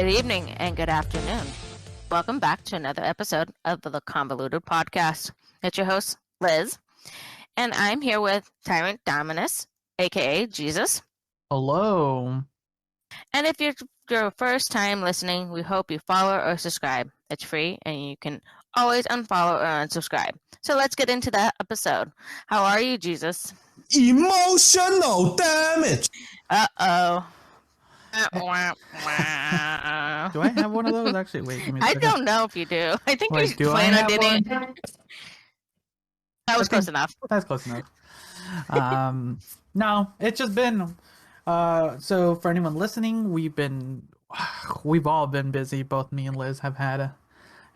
Good evening and good afternoon. Welcome back to another episode of the Convoluted Podcast. It's your host, Liz, and I'm here with Tyrant Dominus, aka Jesus. Hello. And if you're your first time listening, we hope you follow or subscribe. It's free, and you can always unfollow or unsubscribe. So let's get into that episode. How are you, Jesus? Emotional damage. Uh-oh. Do I have one of those? Actually, wait. Give me a I second. don't know if you do. I think Wait, you're do I planning on have doing one? it. That was close enough. That's close enough. No, it's just been. So for anyone listening, we've all been busy. Both me and Liz have had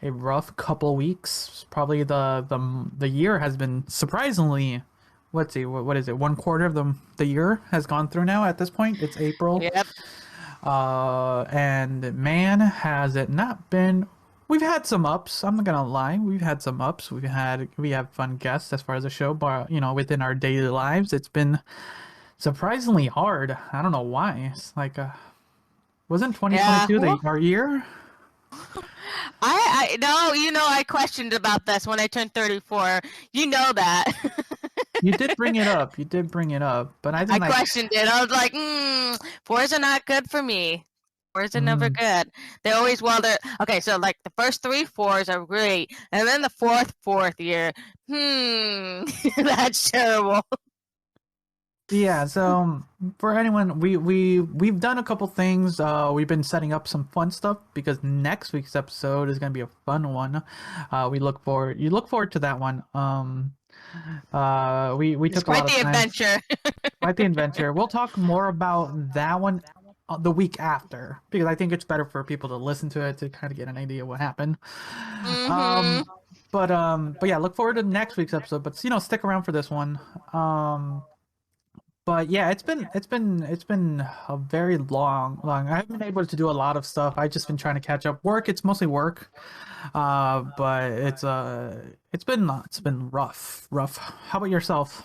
a rough couple weeks. Probably the year has been surprisingly. Let's see, what is it? 1/4 of the year has gone through now. At this point, it's April. Yep. And man, has it not been. We've had some ups. I'm not gonna lie. We've had some ups. We have fun guests as far as the show, but within our daily lives, it's been surprisingly hard. I don't know why. It's like, wasn't 2022 our year? I know. I questioned about this when I turned 34. You know that. You did bring it up. But I think I questioned it. I was like, 4s are not good for me. 4s are never good. They're always okay. So like the first 3 4s are great, and then the fourth year, that's terrible. Yeah, so for anyone, we've done a couple things. We've been setting up some fun stuff because next week's episode is gonna be a fun one. You look forward to that one. We took quite a lot the of time. adventure. Quite the adventure. We'll talk more about that one the week after because I think it's better for people to listen to it to kind of get an idea of what happened. But yeah, look forward to next week's episode. But stick around for this one. But yeah, it's been a very long. I haven't been able to do a lot of stuff. I've just been trying to catch up. It's mostly work. But it's been rough. How about yourself?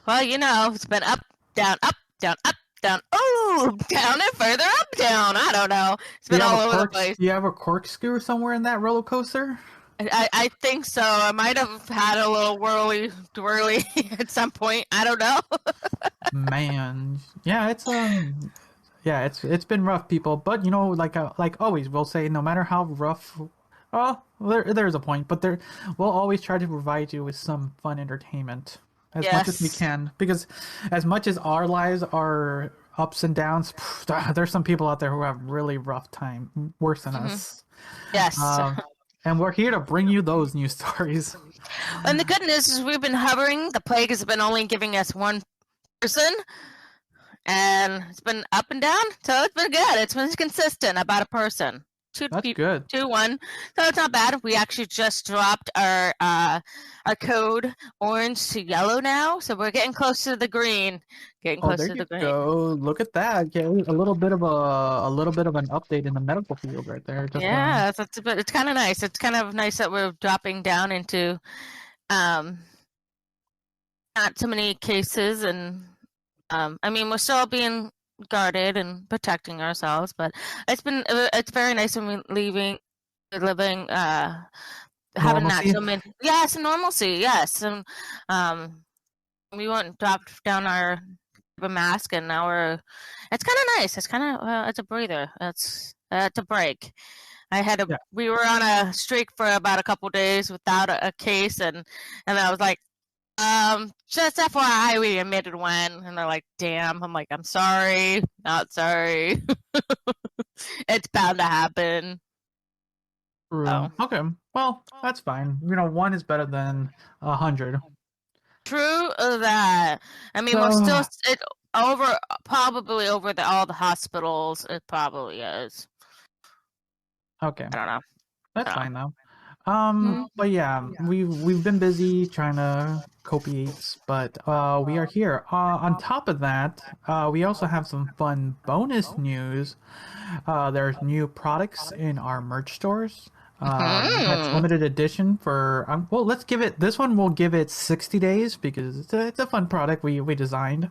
Well, it's been up, down, up, down, up, down. Oh, down and further up, down. I don't know. It's been all over the place. Do you have a corkscrew somewhere in that roller coaster? I think so. I might have had a little whirly twirly at some point. I don't know. Man, yeah, it's been rough, people. But like always, we'll say no matter how rough. Oh, there's a point, but we'll always try to provide you with some fun entertainment as much as we can. Because as much as our lives are ups and downs, there's some people out there who have really rough time, worse than us. Yes. And we're here to bring you those news stories. And the good news is we've been hovering. The plague has been only giving us one person. And it's been up and down. So it's been good. It's been consistent about a person. That's good. 2, 1. So it's not bad. We actually just dropped our code orange to yellow now. So we're getting close to the green. Getting close to the green. Go. Look at that. Yeah, a little bit of an update in the medical field right there. It's kind of nice. It's kind of nice that we're dropping down into not so many cases, and we're still being guarded and protecting ourselves, but it's very nice when we're living having not so many normalcy, yes. And we won't drop down our mask, and now it's kind of nice. It's kind of it's a breather. It's a break. We were on a streak for about a couple days without a case, and I was like, just FYI, we admitted one, and they're like, damn. I'm like, I'm sorry, not sorry. It's bound to happen. So. Okay, well, that's fine. 1 is better than 100. True that. We're still probably over all the hospitals. It probably is. Okay. I don't know. That's fine though. But yeah, we've been busy trying to copiate, but we are here. On top of that, we also have some fun bonus news. There's new products in our merch stores. That's limited edition for let's give it this one. We'll give it 60 days because it's a fun product we designed.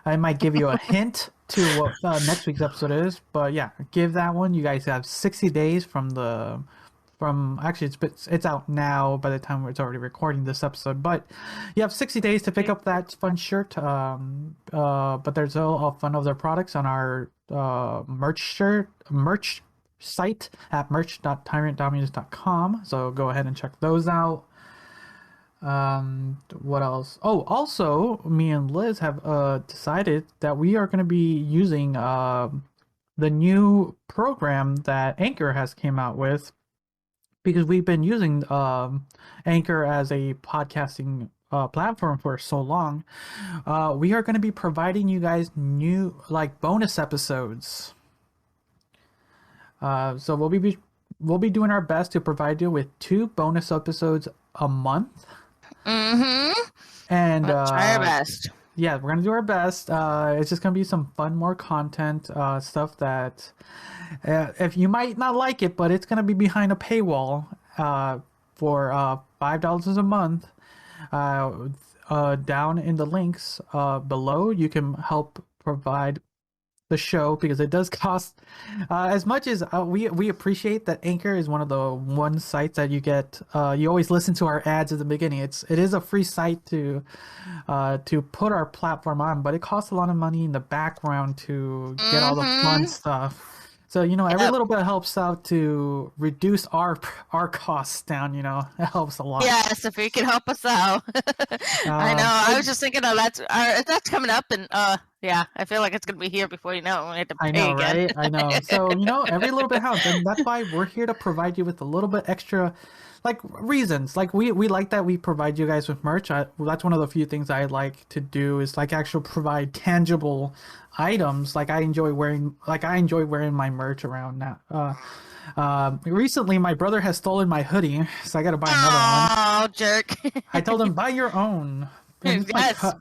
I might give you a hint to what next week's episode is. But yeah, give that one. You guys have 60 days from actually it's out now by the time it's already recording this episode, but you have 60 days to pick up that fun shirt. But there's all fun of their products on our merch site at merch.tyrantdominus.com, so go ahead and check those out. What else? Oh, also me and Liz have decided that we are going to be using the new program that Anchor has came out with, because we've been using Anchor as a podcasting platform for so long. We are going to be providing you guys new bonus episodes. So we'll be doing our best to provide you with 2 bonus episodes a month. Mm-hmm. And we'll try our best. Yeah, we're gonna do our best. It's just gonna be some fun, more content, stuff that if you might not like it, but it's gonna be behind a paywall for $5 a month. Down in the links below, you can help provide the show, because it does cost as much as we appreciate that Anchor is one of the one sites that you get you always listen to our ads at the beginning. It is a free site to put our platform on, but it costs a lot of money in the background to get all the fun stuff. So, every little bit helps out to reduce our costs down, it helps a lot. Yes, if you can help us out. I know. I was just thinking, that's coming up, and yeah, I feel like it's going to be here before you know it. We have to pay again. Right? I know. So, every little bit helps, and that's why we're here to provide you with a little bit extra, reasons. We like that we provide you guys with merch. That's one of the few things I like to do, is actually provide tangible items. I enjoy wearing my merch around now. Recently my brother has stolen my hoodie, so I gotta buy another one. Oh, jerk. I told him, buy your own. Yes,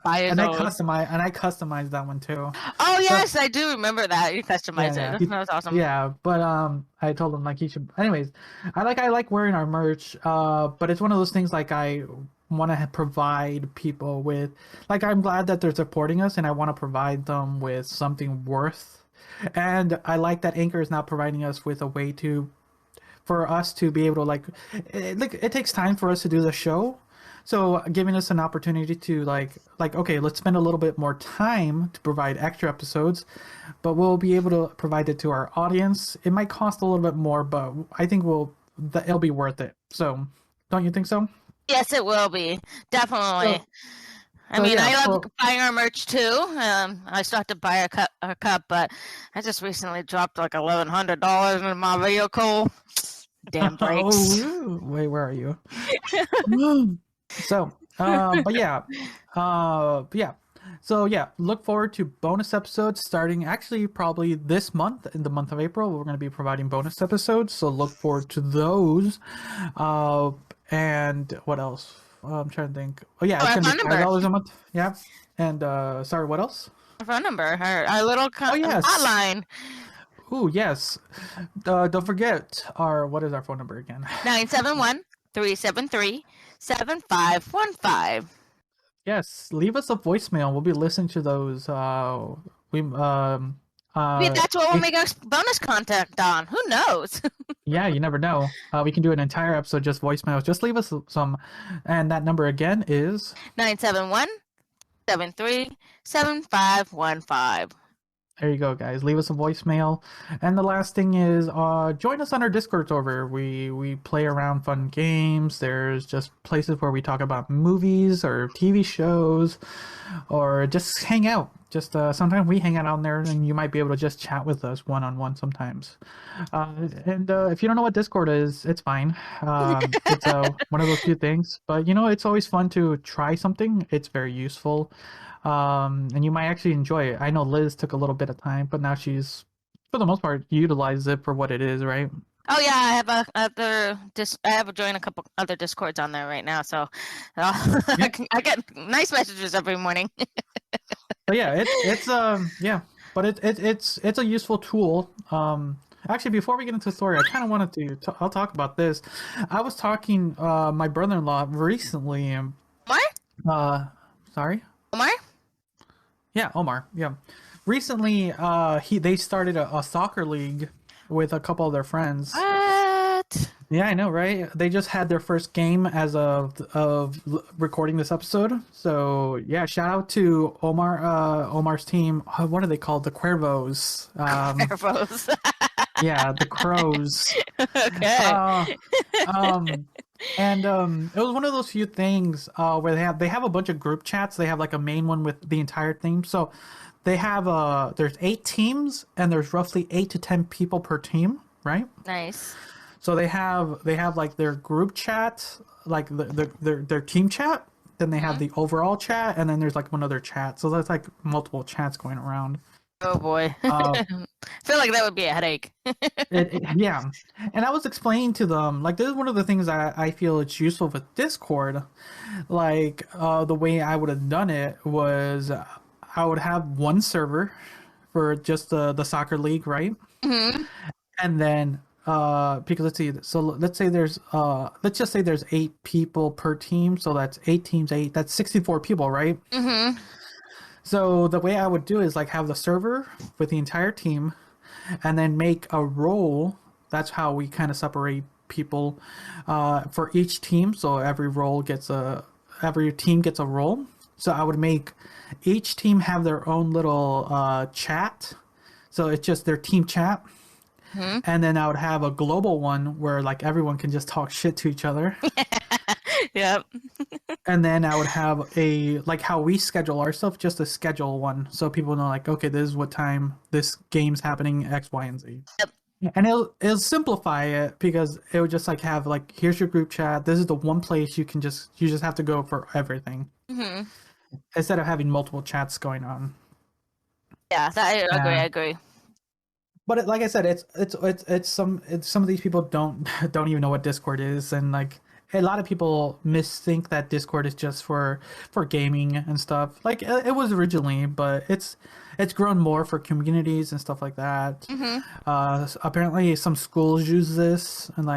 buy his and own. I customized that one too. Oh yes, I do remember that. You customized it. That was awesome. Yeah, but I told him he should. Anyways, I like wearing our merch. But it's one of those things I want to provide people with. I'm glad that they're supporting us, and I want to provide them with something worth. And I like that Anchor is now providing us with a way for us to be able to it takes time for us to do the show. So giving us an opportunity to okay, let's spend a little bit more time to provide extra episodes, but we'll be able to provide it to our audience. It might cost a little bit more, but I think it'll be worth it. So don't you think so? Yes, it will be. Definitely. I love buying our merch too. I still have to buy a cup, but I just recently dropped $1,100 in my vehicle. Damn brakes. Oh, wait, where are you? So, but yeah. So yeah, look forward to bonus episodes starting actually probably this month. In the month of April, we're going to be providing bonus episodes, so look forward to those. And what else? I'm trying to think. Oh yeah, it's going to be $5 a month. Yeah. And sorry, what else? Our phone number, our little hotline. Oh yes. Don't forget what is our phone number again? 971-373-7515. Yes, leave us a voicemail. We'll be listening to those. Maybe that's what we'll make our bonus content on. Who knows? Yeah, you never know. We can do an entire episode just voicemails. Just leave us some, and that number again is 971-73-7515. There you go, guys. Leave us a voicemail. And the last thing is, join us on our Discord server. We play around fun games. There's just places where we talk about movies or TV shows, or just hang out. Just sometimes we hang out on there, and you might be able to just chat with us one-on-one sometimes. And if you don't know what Discord is, it's fine. It's one of those few things. But, it's always fun to try something. It's very useful. And you might actually enjoy it. I know Liz took a little bit of time, but now she's, for the most part, utilized it for what it is, right? Oh yeah, I have joined a couple other Discords on there right now, so I get nice messages every morning. But yeah, it's a useful tool. Actually, before we get into the story, I kind of wanted to I'll talk about this. I was talking my brother-in-law recently. Omar? Sorry. Omar? Yeah, Omar. Yeah. Recently, they started a soccer league with a couple of their friends. What? Yeah, I know, right? They just had their first game as of recording this episode. So yeah, shout out to Omar's team. What are they called? The Cuervos. Nervous. Yeah, the Crows. Okay. It was one of those few things where they have a bunch of group chats. They have like a main one with the entire team. So they have there's 8 teams and there's roughly 8 to 10 people per team, right? Nice. So they have like their group chat, like their team chat. Then they have the overall chat, and then there's like one other chat. So there's like multiple chats going around. Oh boy. I feel like that would be a headache. Yeah, and I was explaining to them like this is one of the things I feel it's useful with Discord. Like the way I would have done it was I would have one server for just the soccer league, right? Mm-hmm. And then because let's just say there's 8 people per team, so that's 8 teams, that's 64 people, right? Mm-hmm. So the way I would do is like have the server with the entire team and then make a role. That's how we kind of separate people for each team. So every team gets a role. So I would make each team have their own little chat. So it's just their team chat. Mm-hmm. And then I would have a global one where like everyone can just talk shit to each other. Yep. And then I would have like how we schedule ourselves, just a schedule one. So people know like, okay, this is what time this game's happening, X, Y, and Z. Yep. And it'll simplify it because it would just like have like, here's your group chat. This is the one place you just have to go for everything. Mm-hmm. Instead of having multiple chats going on. Yeah, I agree. But like I said, it's some of these people don't even know what Discord is, and like a lot of people misthink that Discord is just for gaming and stuff. Like it was originally, but it's grown more for communities and stuff like that. Mm-hmm. Apparently, some schools use this, and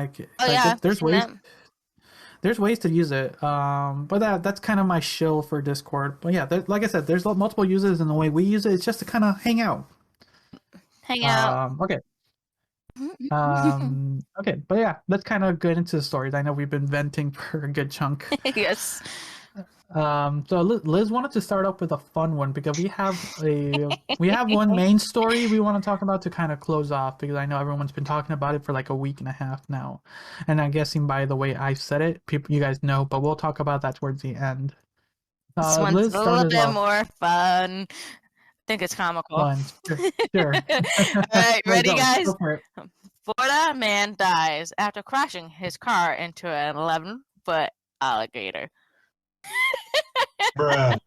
there's ways to use it. But that's kind of my shill for Discord. But yeah, like I said, there's multiple uses, and the way we use it is just to kind of hang out. Okay. Okay, but yeah, let's kind of get into the stories. I know we've been venting for a good chunk. Yes. So Liz wanted to start off with a fun one because we have one main story we want to talk about to kind of close off, because I know everyone's been talking about it for like a week and a half now, and I'm guessing by the way I said it, you guys know, but we'll talk about that towards the end. This one's Liz, a little bit more fun. I think it's comical. Fun. Sure. All right, ready, guys? Go for it. Florida man dies after crashing his car into an 11-foot alligator. Bruh.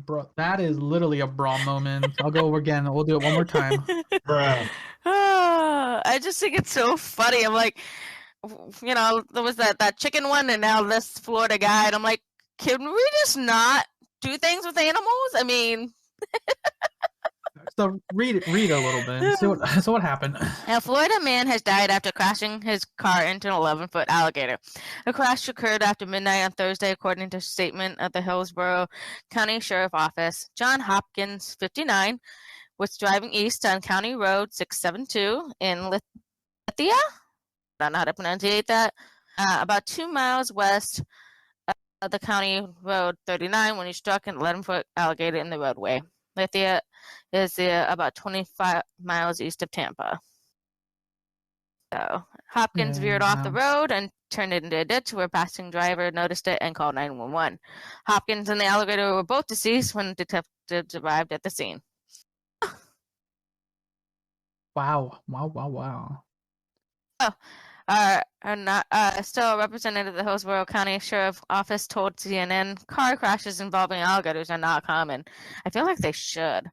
Bro, that is literally a bra moment. I'll go over again. We'll do it one more time. Bruh. I just think it's so funny. I'm like, there was that chicken one, and now this Florida guy, and I'm like, can we just not do things with animals? I mean... So read a little bit. So what happened? A Florida man has died after crashing his car into an 11-foot alligator. The crash occurred after midnight on Thursday, according to a statement at the Hillsborough County Sheriff Office. John Hopkins, 59, was driving east on County Road 672 in Lithia. I don't know how to pronounce that. About 2 miles west of the County Road 39 when he struck an 11-foot alligator in the roadway. Lithia is about 25 miles east of Tampa. So Hopkins veered off the road and turned it into a ditch where a passing driver noticed it and called 911. Hopkins and the alligator were both deceased when detectives arrived at the scene. Wow. Oh, still a representative of the Hillsborough County Sheriff Office told CNN car crashes involving alligators are not common. I feel like they should.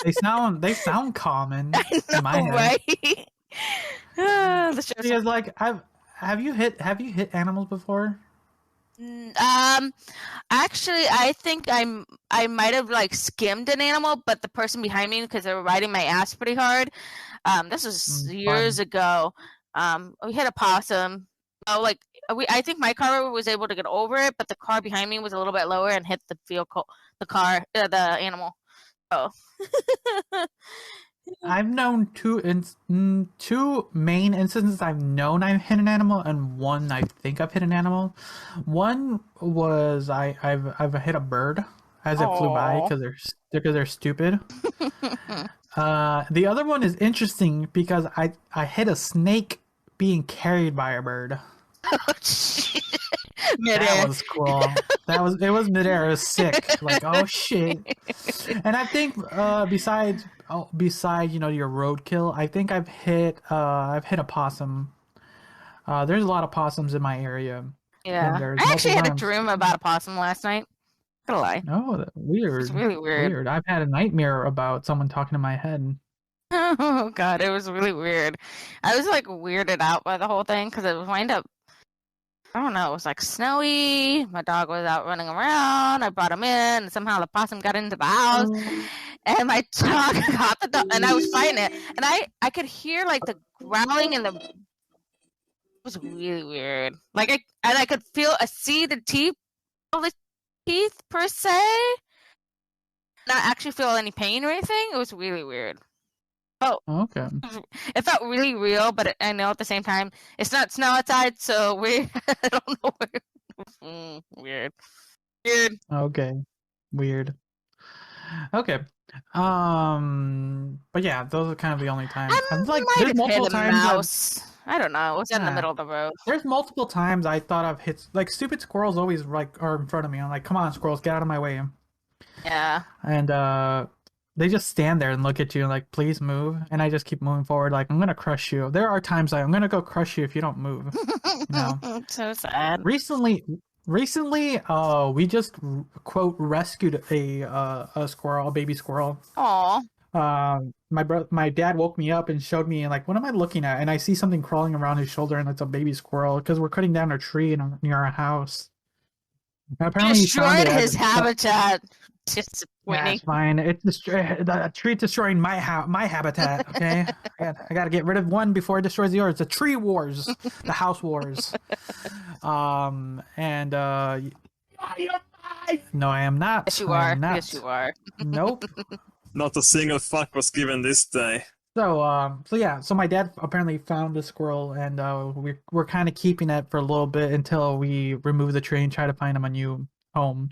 They sound common. I know, in my head. right? Because like have you hit animals before? Actually, I think I might have like skimmed an animal, but the person behind me, because they were riding my ass pretty hard. This was years ago. We hit a possum. Oh, like I think my car was able to get over it, but the car behind me was a little bit lower and hit the vehicle, the animal. Oh. I've known two main instances I've known I've hit an animal, and one I think I've hit an animal. One was I've hit a bird as it flew by because they're stupid. The other one is interesting because I hit a snake being carried by a bird. That was cool. It was midair. It was sick. Like, oh shit. And I think besides your roadkill, I think I've hit a possum. There's a lot of possums in my area. Yeah, I actually had a dream about a possum last night. Not gonna lie. Oh, weird. It's really weird. I've had a nightmare about someone talking to my head. Oh god, it was really weird. I was like weirded out by the whole thing because it wound up. I don't know. It was like snowy. My dog was out running around. I brought him in, and somehow the possum got into the house, and my dog got the dog, and I was fighting it, and I could hear like the growling and the. It was really weird. Like I could see the teeth per se, not actually feel any pain or anything. It was really weird. Oh, okay. It felt really real, but I know at the same time it's not snow outside, so I don't know. Weird. Okay, weird. Okay. But yeah, those are kind of the only times. There's multiple times. I don't know. It was in the middle of the road. There's multiple times I thought I've hit stupid squirrels always are in front of me. I'm like, come on, squirrels, get out of my way. Yeah. And they just stand there and look at you and like, please move. And I just keep moving forward. Like, I'm gonna crush you. There are times I'm gonna go crush you if you don't move. So sad. Recently, we just quote rescued a squirrel, a baby squirrel. Aw. My dad woke me up and showed me like, what am I looking at? And I see something crawling around his shoulder, and it's a baby squirrel because we're cutting down a tree near our house. And apparently, destroyed his habitat. Yeah, it's fine. It's the tree destroying my habitat. Okay, I gotta get rid of one before it destroys the yours. The tree wars, the house wars. No, I am not. Yes, you are. Yes, you are. Nope. Not a single fuck was given this day. So my dad apparently found the squirrel, and we're kind of keeping it for a little bit until we remove the tree and try to find him a new home.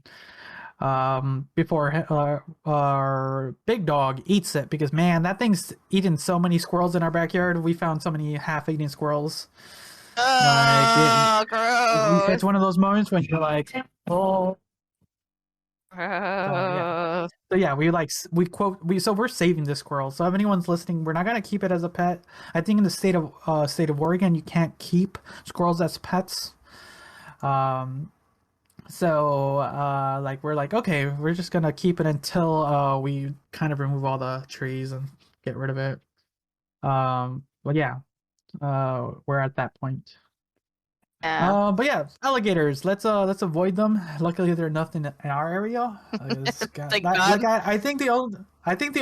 Before our big dog eats it, because man, that thing's eaten so many squirrels in our backyard. We found so many half-eaten squirrels. Gross. It's one of those moments when you're like, oh. So we're saving this squirrel. So if anyone's listening, we're not gonna keep it as a pet. I think in the state of Oregon, you can't keep squirrels as pets. So we're like, okay, we're just gonna keep it until we kind of remove all the trees and get rid of it. But yeah, we're at that point. Yeah. But yeah, alligators. Let's avoid them. Luckily, they're nothing in our area. I think the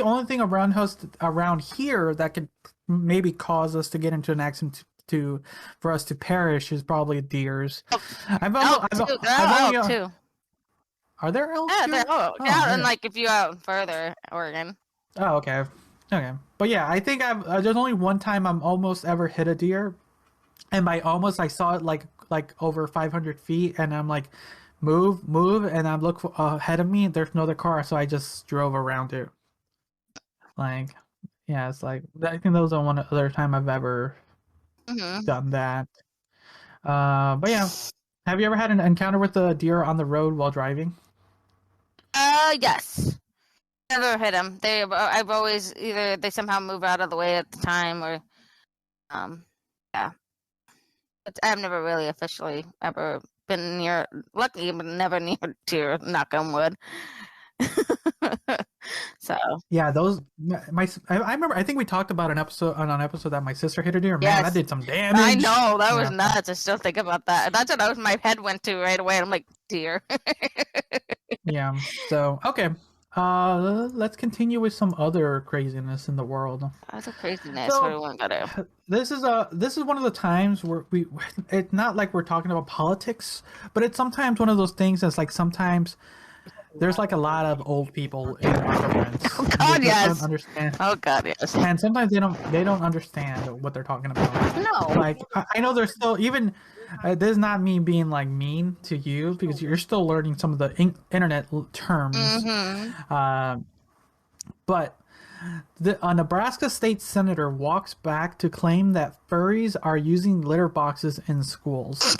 only thing around here that could maybe cause us to get into an accident for us to perish is probably deers. Elk too. Are there elk? Yeah, too? they're elk. Oh, yeah, man. and like if you out further, Oregon. Oh, okay. But yeah, I think there's only one time I'm almost ever hit a deer, and by almost I saw it like over 500 feet, and I'm like, move, and I look ahead of me. There's no other car, so I just drove around it. Like, yeah, it's like I think that was the one other time I've ever done that. But yeah, have you ever had an encounter with a deer on the road while driving? Yes. Never hit them. I've always either they somehow move out of the way at the time, or yeah. But I've never really officially ever been near. Lucky, but never near deer. Knock on wood. So yeah, those I remember. I think we talked about an episode that my sister hit a deer. Man, Yes. that did some damage. I know that was nuts. I still think about that. That's what my head went to right away. I'm like, deer. Yeah. So okay. Let's continue with some other craziness in the world. That's a craziness. So- What do we want to do? This is one of the times where it's not like we're talking about politics, but it's sometimes one of those things that's like sometimes there's like a lot of old people in governments. Oh God, They yes. don't understand, Oh God, yes. and sometimes they don't understand what they're talking about. No. Like I know there's still even. This is not me being like mean to you because you're still learning some of the internet terms. But a Nebraska state senator walks back to claim that furries are using litter boxes in schools.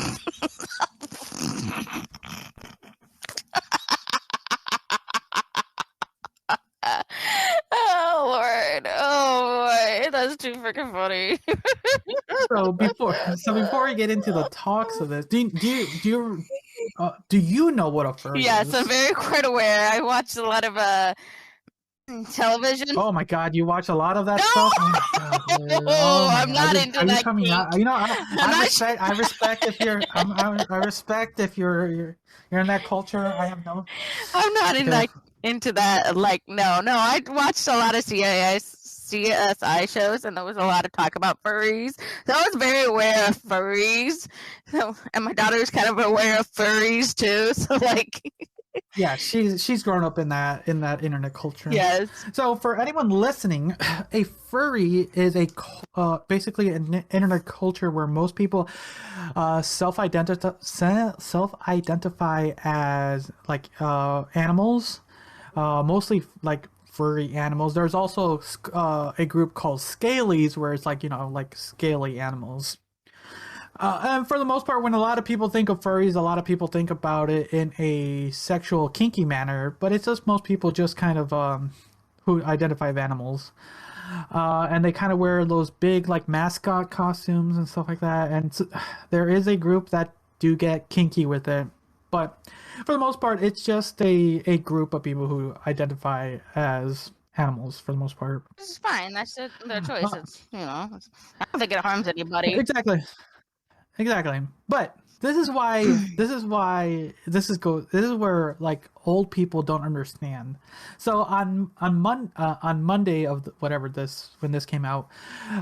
Oh Lord. Oh boy, that's too freaking funny. So before we get into the talks of this, do you know what a furry Yes, is? I'm very quite aware. I watched a lot of television. Oh my God, you watch a lot of that No! stuff. Oh my God. Oh, my I'm God. not Are into you that coming out? kink. You know, not I respect if you're. I respect if you're in that culture. I have no. I'm not Okay. into that. Like, no. I watched a lot of CSI shows, and there was a lot of talk about furries. So I was very aware of furries. So, and my daughter was kind of aware of furries too. So, like, Yeah, she's grown up in that internet culture. yes. So for anyone listening, a furry is basically an internet culture where most people self-identify as like animals, mostly like furry animals. There's also a group called scalies where it's like like scaly animals. And for the most part, when a lot of people think of furries, a lot of people think about it in a sexual, kinky manner. But it's just most people just kind of who identify as animals, and they kind of wear those big like mascot costumes and stuff like that. And there is a group that do get kinky with it, but for the most part, it's just a group of people who identify as animals for the most part. This is fine. That's their choice. It's, I don't think it harms anybody. Exactly. But this is where like old people don't understand. So on Monday of when this came out,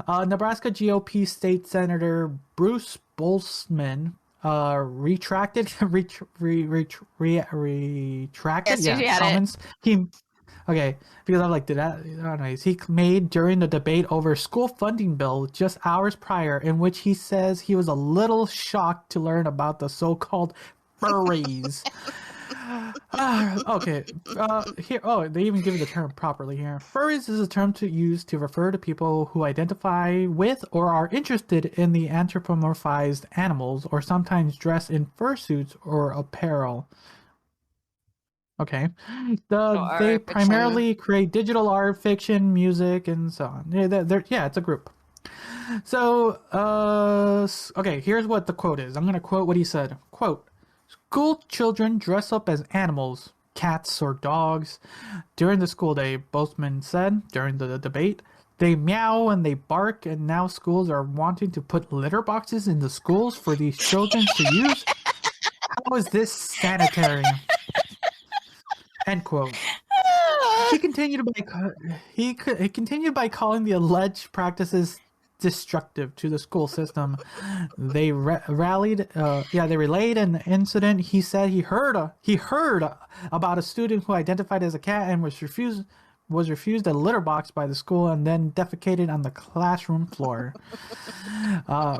Nebraska GOP state senator Bruce Boltzmann retracted Yes, you had it. comments because I'm like, he made during the debate over school funding bill just hours prior, in which he says he was a little shocked to learn about the so-called furries. Here, they even give the term properly here. Furries is a term to use to refer to people who identify with or are interested in the anthropomorphized animals, or sometimes dress in fursuits or apparel. Okay. They primarily create digital art, fiction, music, and so on. It's a group. So, okay, here's what the quote is. I'm going to quote what he said. Quote, "School children dress up as animals, cats or dogs, during the school day," Boltzmann said during the debate. "They meow and they bark, and now schools are wanting to put litter boxes in the schools for these children to use? How is this sanitary?" End quote. He continued by calling the alleged practices destructive to the school system. They relayed an incident. He said he heard about a student who identified as a cat and was refused a litter box by the school and then defecated on the classroom floor.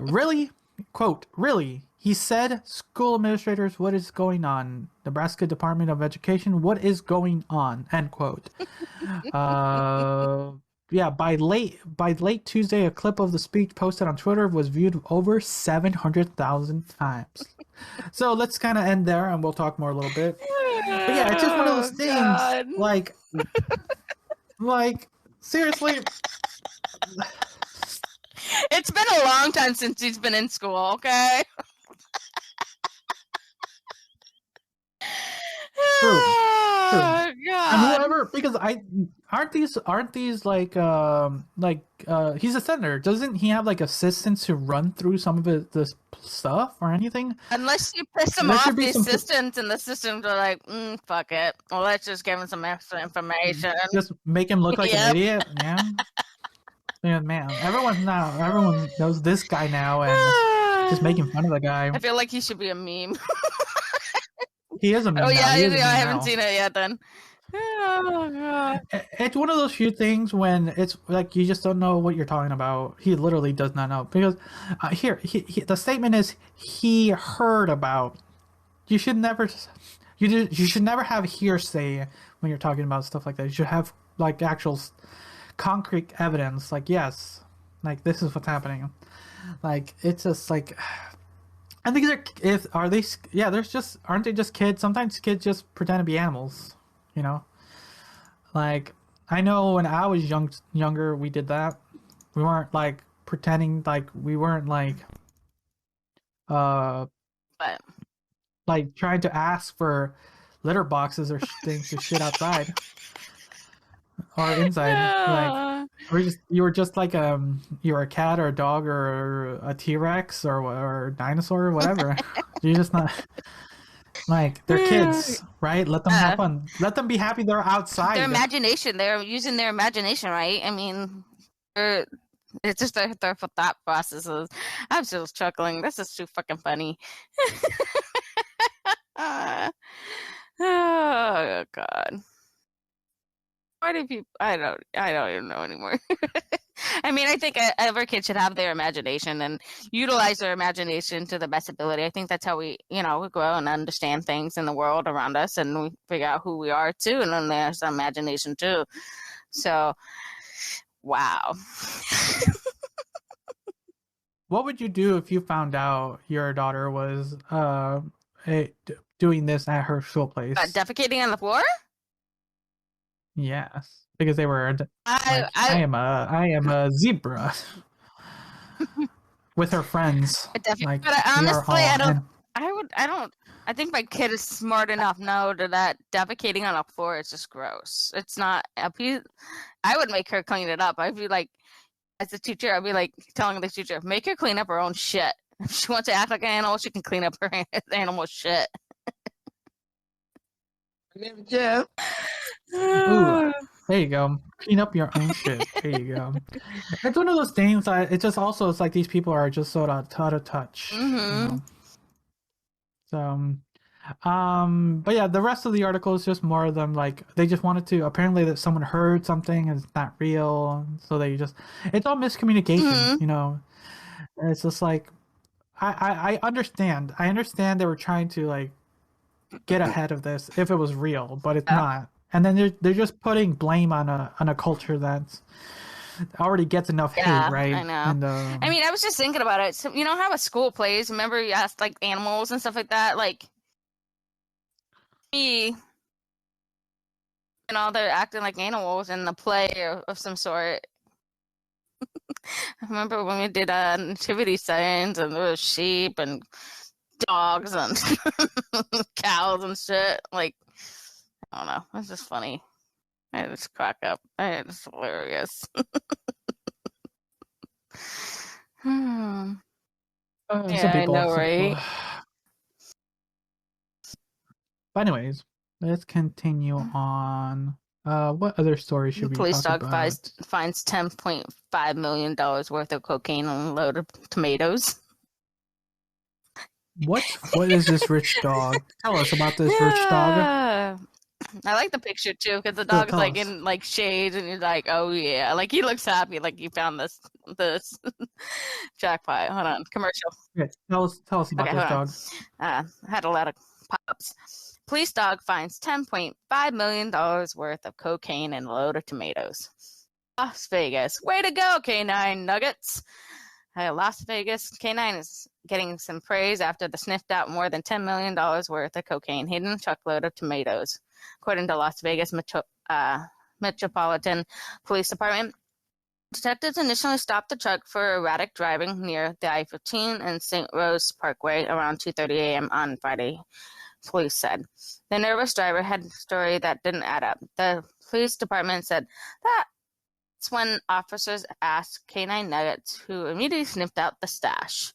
Really? Quote, "Really?" He said, "School administrators, what is going on? Nebraska Department of Education, what is going on?" End quote. By late Tuesday, a clip of the speech posted on Twitter was viewed over 700,000 times. So let's kind of end there, and we'll talk more a little bit. But yeah, it's just one of those things. God. Like seriously. It's been a long time since he's been in school, okay? True. Oh, God. And sure, because aren't these like he's a senator. Doesn't he have like assistants who run through some of this stuff or anything? Unless you piss them There off, should be the some- assistants and the systems are like, fuck it. Well, let's just give him some extra information. Just make him look like Yep. an idiot. Yeah. Yeah, man. Everyone knows this guy now, and just making fun of the guy. I feel like he should be a meme. He is a meme. Oh yeah, now. He is a meme I haven't now. seen it yet. Then. Oh god. It's one of those few things when it's like you just don't know what you're talking about. He literally does not know because the statement is he heard about. You should never have hearsay when you're talking about stuff like that. You should have like actual concrete evidence. Like yes, like this is what's happening. Like it's just like. I think aren't they just kids? Sometimes kids just pretend to be animals, you know? Like, I know when I was younger, we did that. We weren't, like, pretending, like, we weren't, like, But like, trying to ask for litter boxes or things to shit outside. Or inside, like you were just like you were a cat or a dog or a T-Rex or a dinosaur or whatever. You're just not like they're kids, right? Let them have fun. Let them be happy. They're outside. their imagination. They're using their imagination, right? I mean, it's just their thought processes. I'm still chuckling. This is too fucking funny. Oh god. Why do people? I don't even know anymore. I mean, I think every kid should have their imagination and utilize their imagination to the best ability. I think that's how we grow and understand things in the world around us, and we figure out who we are too, and then there's imagination too. So, wow. What would you do if you found out your daughter was doing this at her school place? Defecating on the floor? Yes, because they were. I am a zebra with her friends. Like, but honestly, I think my kid is smart enough now that defecating on a floor is just gross. It's not a piece. I would make her clean it up. I'd be like, as a teacher, I'd be like telling the teacher, make her clean up her own shit. If she wants to act like an animal, she can clean up her animal shit. Yeah. Ooh, there you go. Clean up your own shit. There you go. It's one of those things that it's like these people are just sort of out of touch. Mm-hmm. So, but yeah, the rest of the article is just more of them like they just wanted to apparently that someone heard something and it's not real, so it's all miscommunication. Mm-hmm. It's just like I understand. I understand they were trying to like get ahead of this if it was real, but it's not. And then they're just putting blame on a culture that already gets enough hate, right? I know. And, I mean, I was just thinking about it. So, you know how a school plays? Remember you asked like animals and stuff like that? Like me, they're acting like animals in the play of some sort. I remember when we did nativity signs and there was sheep and dogs and cows and shit. Like, I don't know. It's just funny. I just crack up. It's hilarious. some I people, know, right? But anyways, let's continue on. What other story should we Police talk dog about? finds $10.5 million worth of cocaine on a load of tomatoes. What is this rich dog? Tell us about this rich dog. I like the picture too because the dog's like in like shades and he's like, oh yeah, like he looks happy, like he found this jackpot. Hold on, commercial. Okay, tell us about this dog. Had a lot of pops. Police dog finds $10.5 million worth of cocaine and a load of tomatoes. Las Vegas, way to go, K9 Nuggets. Las Vegas K9 is getting some praise after they sniffed out more than $10 million worth of cocaine hidden in a truckload of tomatoes. According to Las Vegas Metropolitan Police Department, detectives initially stopped the truck for erratic driving near the I-15 and St. Rose Parkway around 2:30 a.m. on Friday, police said. The nervous driver had a story that didn't add up. The police department said that's when officers asked Canine Nuggets, who immediately sniffed out the stash.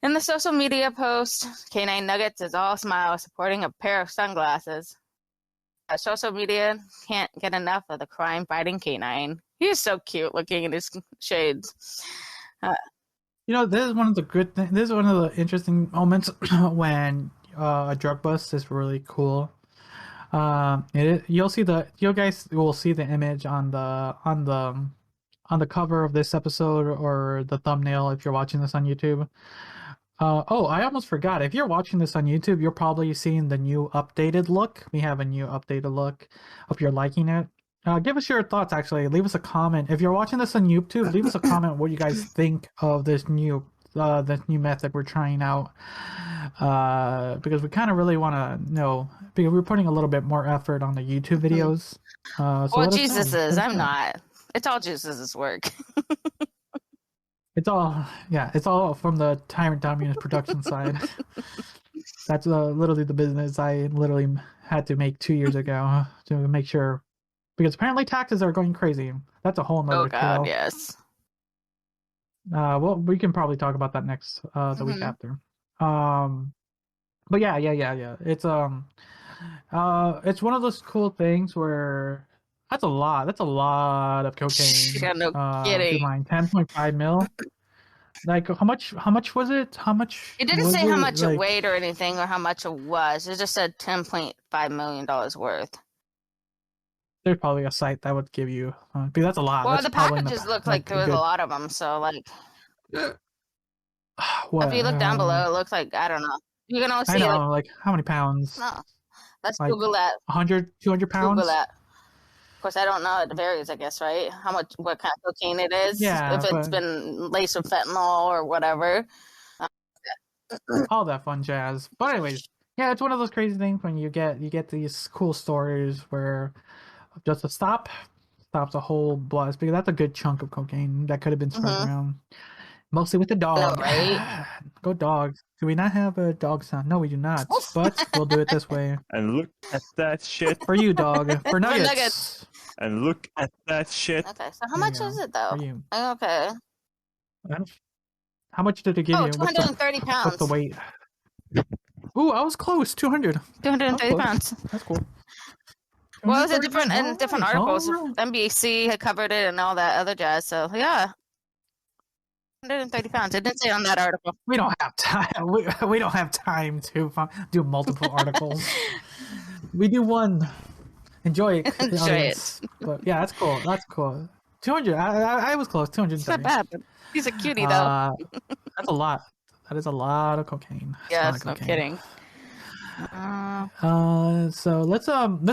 In the social media post, Canine Nuggets is all smiles, supporting a pair of sunglasses. Social media can't get enough of the crime-fighting canine. He is so cute looking in his shades. This is one of the good things. This is one of the interesting moments when a drug bust is really cool. You guys will see the image on the cover of this episode or the thumbnail if you're watching this on YouTube. I almost forgot. If you're watching this on YouTube, you're probably seeing the new updated look. We have a new updated look. Hope you're liking it. Give us your thoughts, actually. Leave us a comment. If you're watching this on YouTube, leave us a comment what you guys think of this new method we're trying out. Because we kind of really want to know, because we're putting a little bit more effort on the YouTube videos. Jesus, I'm not. It's all Jesus' work. It's all from the Tyrant Dominus production side. That's literally the business I literally had to make 2 years ago to make sure, because apparently taxes are going crazy. That's a whole nother tale. Yes. Well, we can probably talk about that next the week after. But yeah. It's it's one of those cool things where that's a lot of cocaine. Yeah, no kidding. 10.5 mil. Like how much was it? How much? It didn't say how much it weighed or anything, or how much it was. It just said $10.5 million worth. There's probably a site that would give you, because that's a lot. Well, that's the packages looked like there was a lot of them. So like, what? If you look down below, it looks like, I don't know. You can only see like how many pounds? No, let's like Google that. 100, 200 pounds. Google that. Of course, I don't know. It varies, I guess, right? What kind of cocaine it is? Yeah, if it's been laced with fentanyl or whatever. All that fun jazz. But anyways, yeah, it's one of those crazy things when you get these cool stories where just a stops a whole blast, because that's a good chunk of cocaine that could have been spread around. Mostly with the dog. Right? Go dogs. Do we not have a dog sound? No, we do not. But we'll do it this way. And look at that shit. For you, dog. For nuggets. And look at that shit. Okay, so how much is it, though? For you. Okay. How much did it give you? 230 pounds. What's the weight? Ooh, I was close. 200. 230 pounds. That's cool. Well, it was in different articles. NBC had covered it and all that other jazz. So, yeah. 130 pounds. It didn't say on that article. We don't have time. We don't have time to do multiple articles. We do one. Enjoy it. Enjoy it. But yeah, that's cool. 200. I was close. 230. It's not bad, but he's a cutie, though. That's a lot. That is a lot of cocaine. Yes, no kidding. So let's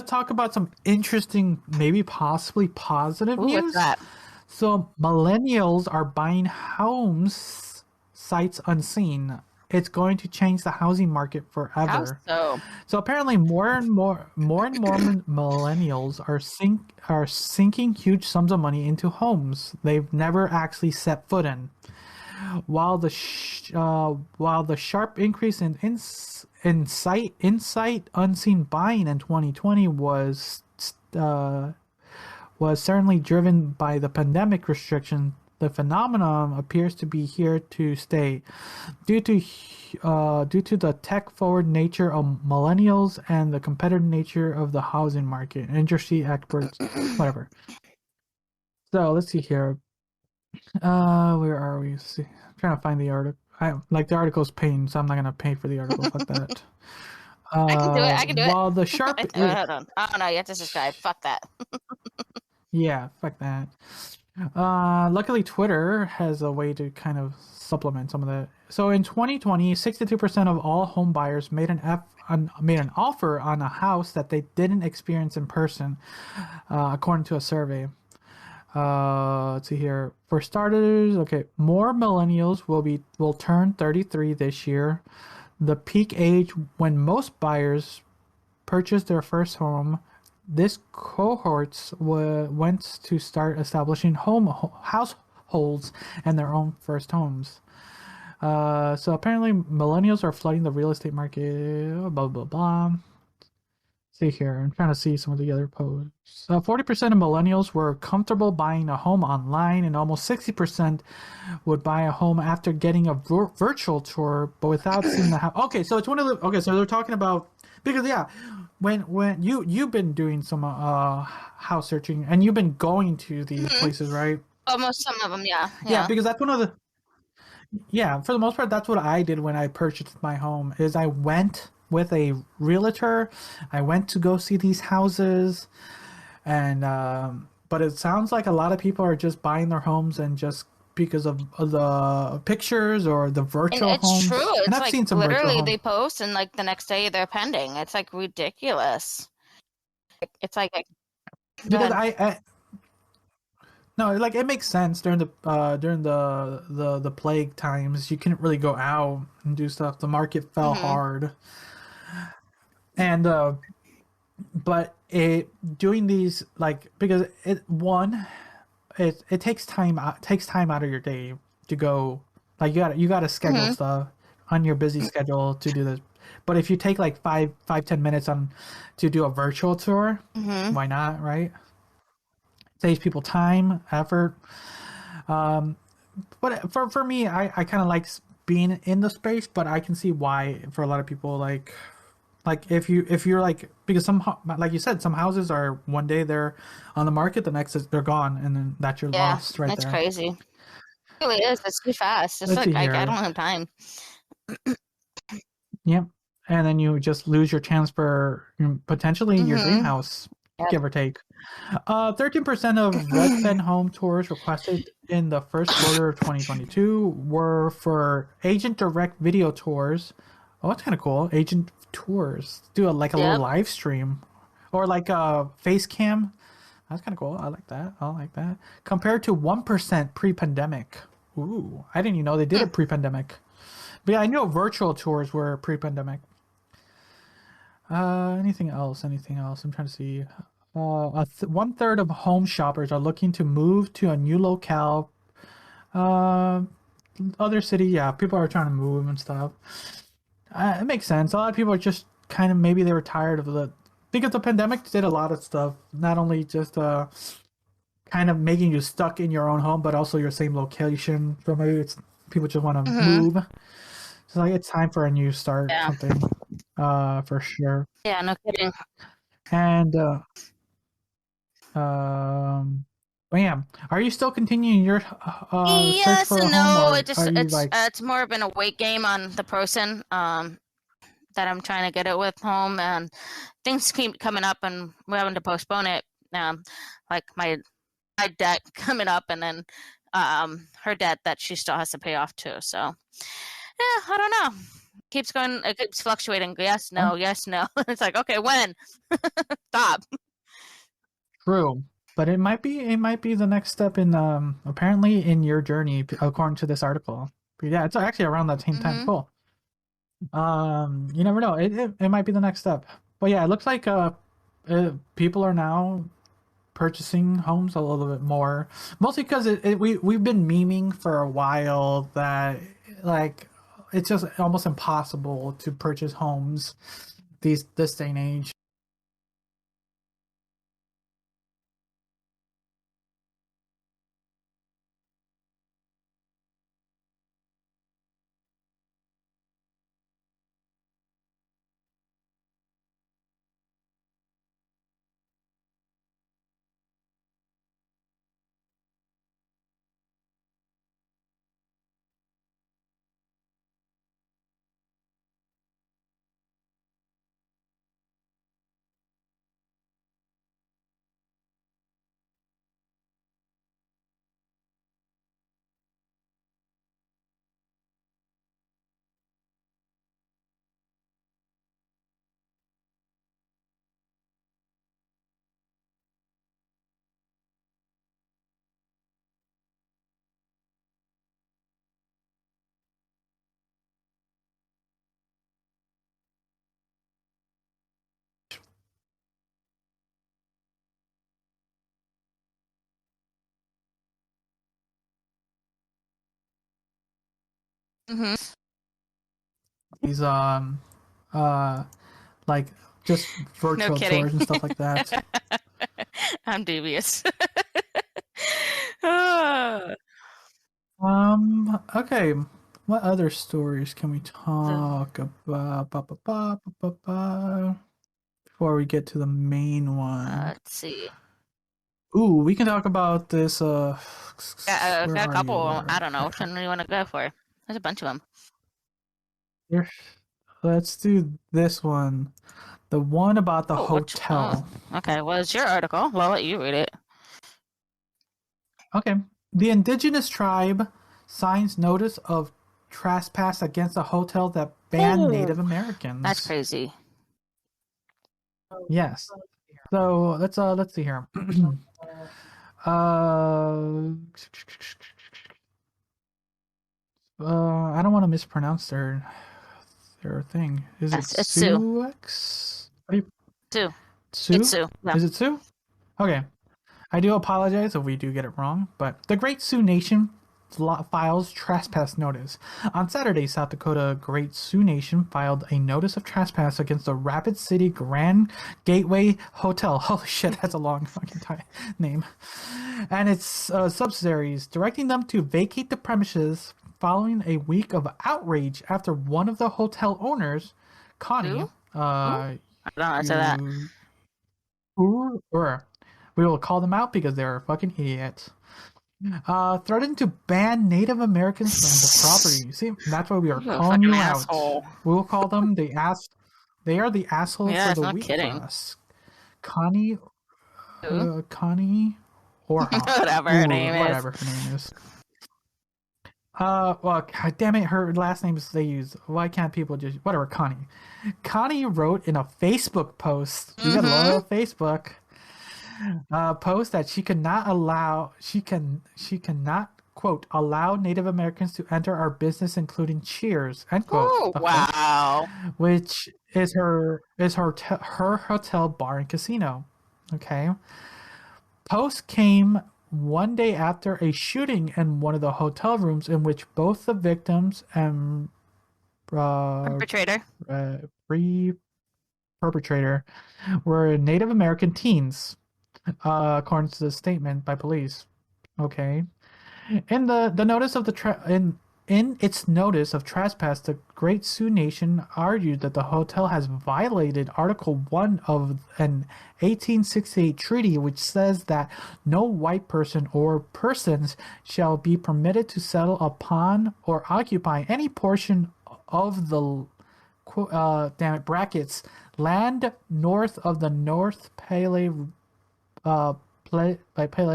talk about some interesting, maybe possibly positive news. What's that? So millennials are buying homes sights unseen. It's going to change the housing market forever. How so? So apparently more and more millennials are sinking huge sums of money into homes they've never actually set foot in. While the sharp increase in sight unseen buying in 2020 was certainly driven by the pandemic restriction, the phenomenon appears to be here to stay, due to the tech-forward nature of millennials and the competitive nature of the housing market. Industry experts, whatever. So let's see here. Where are we? Let's see. I'm trying to find the article. The article's paying, so I'm not gonna pay for the article. Fuck that. I can do it. While the sharp. Hold on. Oh no, you have to subscribe. Fuck that. Yeah, fuck that. Luckily, Twitter has a way to kind of supplement some of that. So in 2020, 62% of all home buyers made an offer on a house that they didn't experience in person, according to a survey. Let's see here. For starters, okay, more millennials will turn 33 this year, the peak age when most buyers purchase their first home. This cohorts went to start establishing households and their own first homes. So apparently millennials are flooding the real estate market. Blah blah blah. See here, I'm trying to see some of the other posts. 40% of millennials were comfortable buying a home online, and almost 60% would buy a home after getting a virtual tour, but without seeing the house. Okay, so it's one of the. Okay, so they're talking about because yeah, when you've been doing some house searching and you've been going to these places, right? Almost some of them, yeah. Yeah, because that's one of the. Yeah, for the most part, that's what I did when I purchased my home. Is I went with a realtor. I went to go see these houses, and but it sounds like a lot of people are just buying their homes and just because of the pictures or the And virtual it's homes. true. And It's I've like seen some virtual literally homes they post and like the next day they're pending. It's like ridiculous. It's like go because ahead. I no, like it makes sense during the plague times. You couldn't really go out and do stuff. The market fell hard, and but it doing these like because it takes time out of your day to go like you gotta schedule stuff on your busy schedule to do this. But if you take like 5-10 minutes on to do a virtual tour, why not, right? Saves people time, effort. But for me, I kind of like being in the space, but I can see why for a lot of people like if you're like because like you said some houses are one day they're on the market, the next is they're gone, and then that's your Yeah, loss right it's there. crazy. It really is. It's too fast. It's Let's see like I here. don't have time. Yep. And then you just lose your chance for potentially your dream house, Yep. give or take. 13% of Redfin home tours requested in the first quarter of 2022 were for agent direct video tours. Oh, that's kind of cool. Agent tours. Do like a little Yep. live stream or like a face cam. That's kind of cool. I like that. I like that. Compared to 1% pre-pandemic. Ooh, I didn't even know they did it pre-pandemic. But yeah, I know virtual tours were pre-pandemic. Anything else? Anything else? I'm trying to see. 1/3 of home shoppers are looking to move to a new locale. Uh, Other city, yeah, people are trying to move and stuff. It makes sense. A lot of people are just kind of maybe they were tired of the because the pandemic did a lot of stuff. Not only just kind of making you stuck in your own home, but also your same location. So maybe it's people just want to move. So like it's time for a new start, Yeah. something. For sure. Yeah, no kidding. And but yeah, are you still continuing your search Yes for a and home, no. or are you like It's more of an await game on the person that I'm trying to get it with home, and things keep coming up, and we're having to postpone it. Like my debt coming up, and then her debt that she still has to pay off too. So yeah, I don't know. Keeps going. It keeps fluctuating. Yes, no. Yes, no. It's like okay, when? Stop. true? But it might be the next step in apparently in your journey according to this article. But yeah, it's actually around that same time. Cool. You never know. It might be the next step. But yeah, it looks like people are now purchasing homes a little bit more, mostly because we've been memeing for a while that like it's just almost impossible to purchase homes this day and age. Mm-hmm. These like just virtual kidding. tours and stuff like that. I'm devious. Ah. Okay. What other stories can we talk about? Before we get to the main one. Let's see. Ooh, we can talk about this. Got Where a are you? couple. Where- I don't know. Which one do you want to go for? There's a bunch of them. Here. Let's do this one. The one about the Oh, which- hotel. Okay, well, it's your article. Well, I'll let you read it. Okay. The indigenous tribe signs notice of trespass against a hotel that banned Ooh, Native Americans. That's crazy. Yes. So let's see here. I don't want to mispronounce their thing. Is Yes, it it's Sue. Sioux? What do you Sue. Sue? It's Sue. Yeah. Is it Sioux? Okay. I do apologize if we do get it wrong, but the Great Sioux Nation files trespass notice. On Saturday, South Dakota Great Sioux Nation filed a notice of trespass against the Rapid City Grand Gateway Hotel. Holy shit, that's a long fucking name. And its subsidiaries, directing them to vacate the premises following a week of outrage after one of the hotel owners, Connie, I don't know. I said that. or we will call them out because they're fucking idiots. Threatened to ban Native Americans from the property. See, that's why we are You're a calling you fucking out. asshole. We will call them the ass. They are the asshole Yeah, for the no week kidding. for us. Connie, Who? Connie, or Whatever her name is. whatever her name is. Well, god damn it, her last name is they use. Why can't people just whatever? Connie. Connie wrote in a Facebook post. You gotta love Facebook. Post that she cannot quote allow Native Americans to enter our business, including Cheers, end quote. Oh, wow. Which is her hotel, bar, and casino. Okay. Post came one day after a shooting in one of the hotel rooms in which both the victims and Perpetrator. perpetrator were Native American teens, according to the statement by police. Okay. In the notice of in its notice of trespass, the Great Sioux Nation argued that the hotel has violated Article 1 of an 1868 treaty, which says that no white person or persons shall be permitted to settle upon or occupy any portion of the land north of the North Pele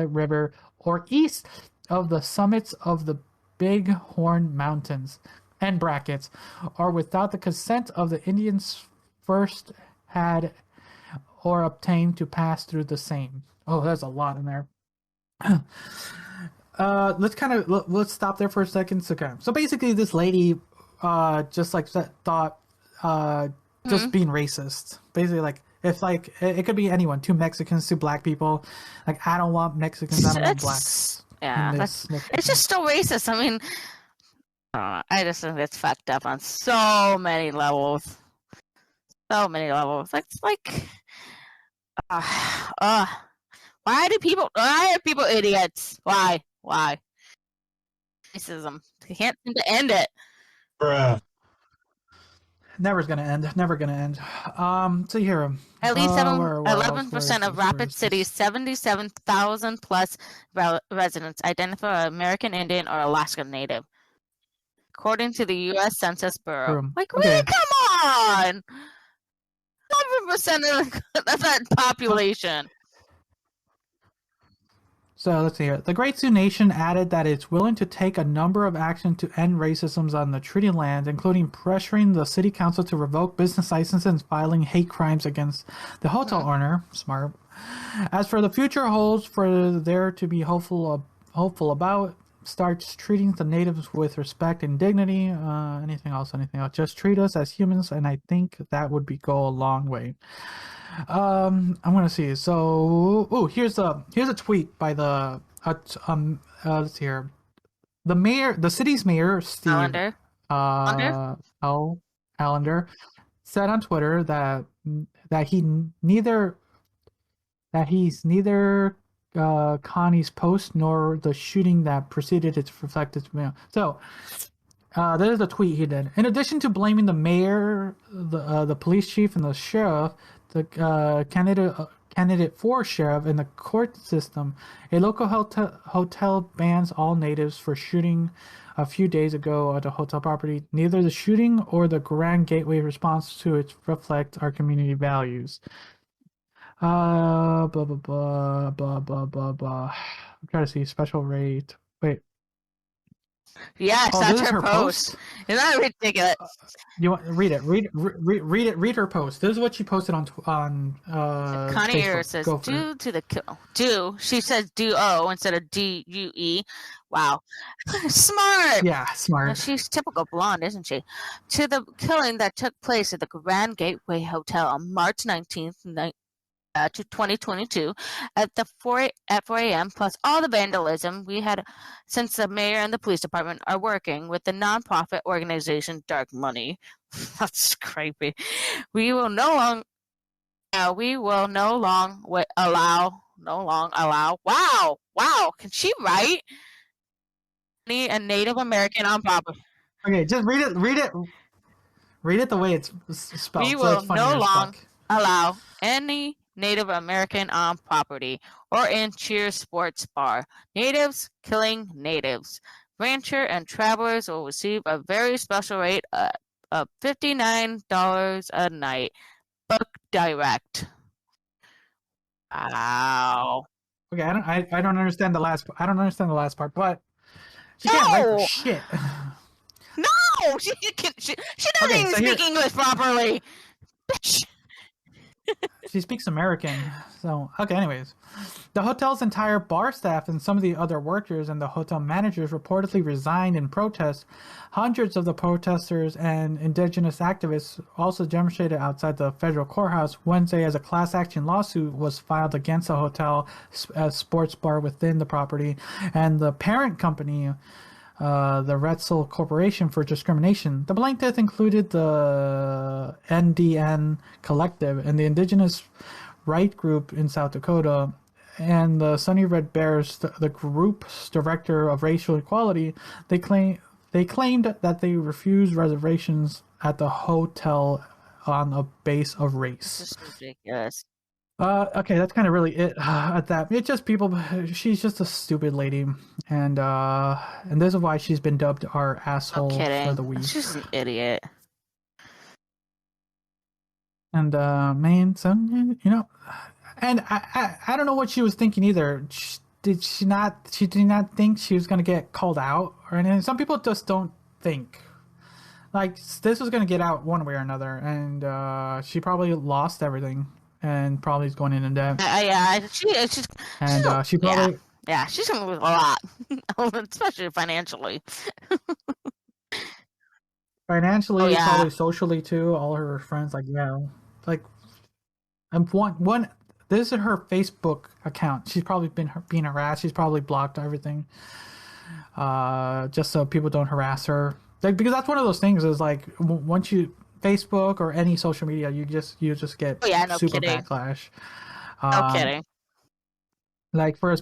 River or east of the summits of the Big Horn Mountains, end brackets, or without the consent of the Indians first had or obtained to pass through the same. Oh, there's a lot in there. Let's stop there for a second. So basically this lady just like thought just being racist. Basically like if like it could be anyone, two Mexicans, two black people. Like I don't want Mexicans, I don't want blacks. Yeah, it's just still racist. I mean, I just think it's fucked up on so many levels. So many levels. Like, why are people idiots? Why? Racism. They can't seem to end it. Bruh. Never gonna end. So here, At least 11% of Rapid City's 77,000 plus residents identify American Indian or Alaskan Native, according to the U.S. Census Bureau. Like, okay. come on! 11% of that population. So let's see here. The Great Sioux Nation added that it's willing to take a number of actions to end racism on the treaty land, including pressuring the city council to revoke business licenses and filing hate crimes against the hotel owner. Smart. As for the future holds for there to be hopeful about, starts treating the natives with respect and dignity. Anything else? Just treat us as humans, and I think that would go a long way. I'm gonna see. So, here's a tweet by the let's see here. The city's mayor, Steve. Allender, said on Twitter that he's neither Connie's post nor the shooting that preceded its reflected mail. So, there's a tweet he did. In addition to blaming the mayor, the police chief, and the sheriff, the candidate for sheriff in the court system, a local hotel bans all natives for shooting a few days ago at a hotel property. Neither the shooting or the Grand Gateway response to it reflect our community values. Blah blah blah blah blah blah blah. I'm trying to see special rate. Wait. Yes, that's her post. Isn't that ridiculous? You want read it? Read her post. This is what she posted on Connie Facebook. says Go to the kill. Do she says do O instead of DUE. Wow, smart. Yeah, smart. She's typical blonde, isn't she? To the killing that took place at the Grand Gateway Hotel on March 19th, to 2022 at 4 a.m. plus all the vandalism we had since the mayor and the police department are working with the nonprofit organization Dark Money. That's creepy. We will no long allow. Wow, can she write? A Native American on property. Okay, just read it the way it's spelled. We will no longer allow any Native American on property or in Cheers Sports Bar. Natives killing natives. Rancher and travelers will receive a very special rate of $59 a night. Book direct. Wow. Okay, I don't understand the last. I don't understand the last part, but she can't write for shit. No, she doesn't even speak English properly. Bitch. She speaks American. So, okay, anyways. The hotel's entire bar staff and some of the other workers and the hotel managers reportedly resigned in protest. Hundreds of the protesters and indigenous activists also demonstrated outside the federal courthouse Wednesday as a class action lawsuit was filed against the hotel sports bar within the property and the parent company, the Retzel Corporation, for discrimination. The plaintiff included the NDN Collective and the Indigenous Right Group in South Dakota, and the Sunny Red Bears, the group's director of racial equality. They claimed that they refused reservations at the hotel on a base of race. This is ridiculous. Okay, that's kind of really it at that. It's just people. She's just a stupid lady, and this is why she's been dubbed our asshole for the week. She's an idiot. And man, so you know, and I don't know what she was thinking either. Did she not think she was gonna get called out or anything? Some people just don't think. Like, this was gonna get out one way or another, and she probably lost everything. And probably is going in debt. Yeah, she probably. Yeah, she's going to lose a lot, especially financially. Financially, probably socially too. All her friends, one. This is her Facebook account. She's probably been being harassed. She's probably blocked everything, just so people don't harass her. Because that's one of those things. Is like once you. Facebook or any social media, you just get super backlash. No kidding. Like for as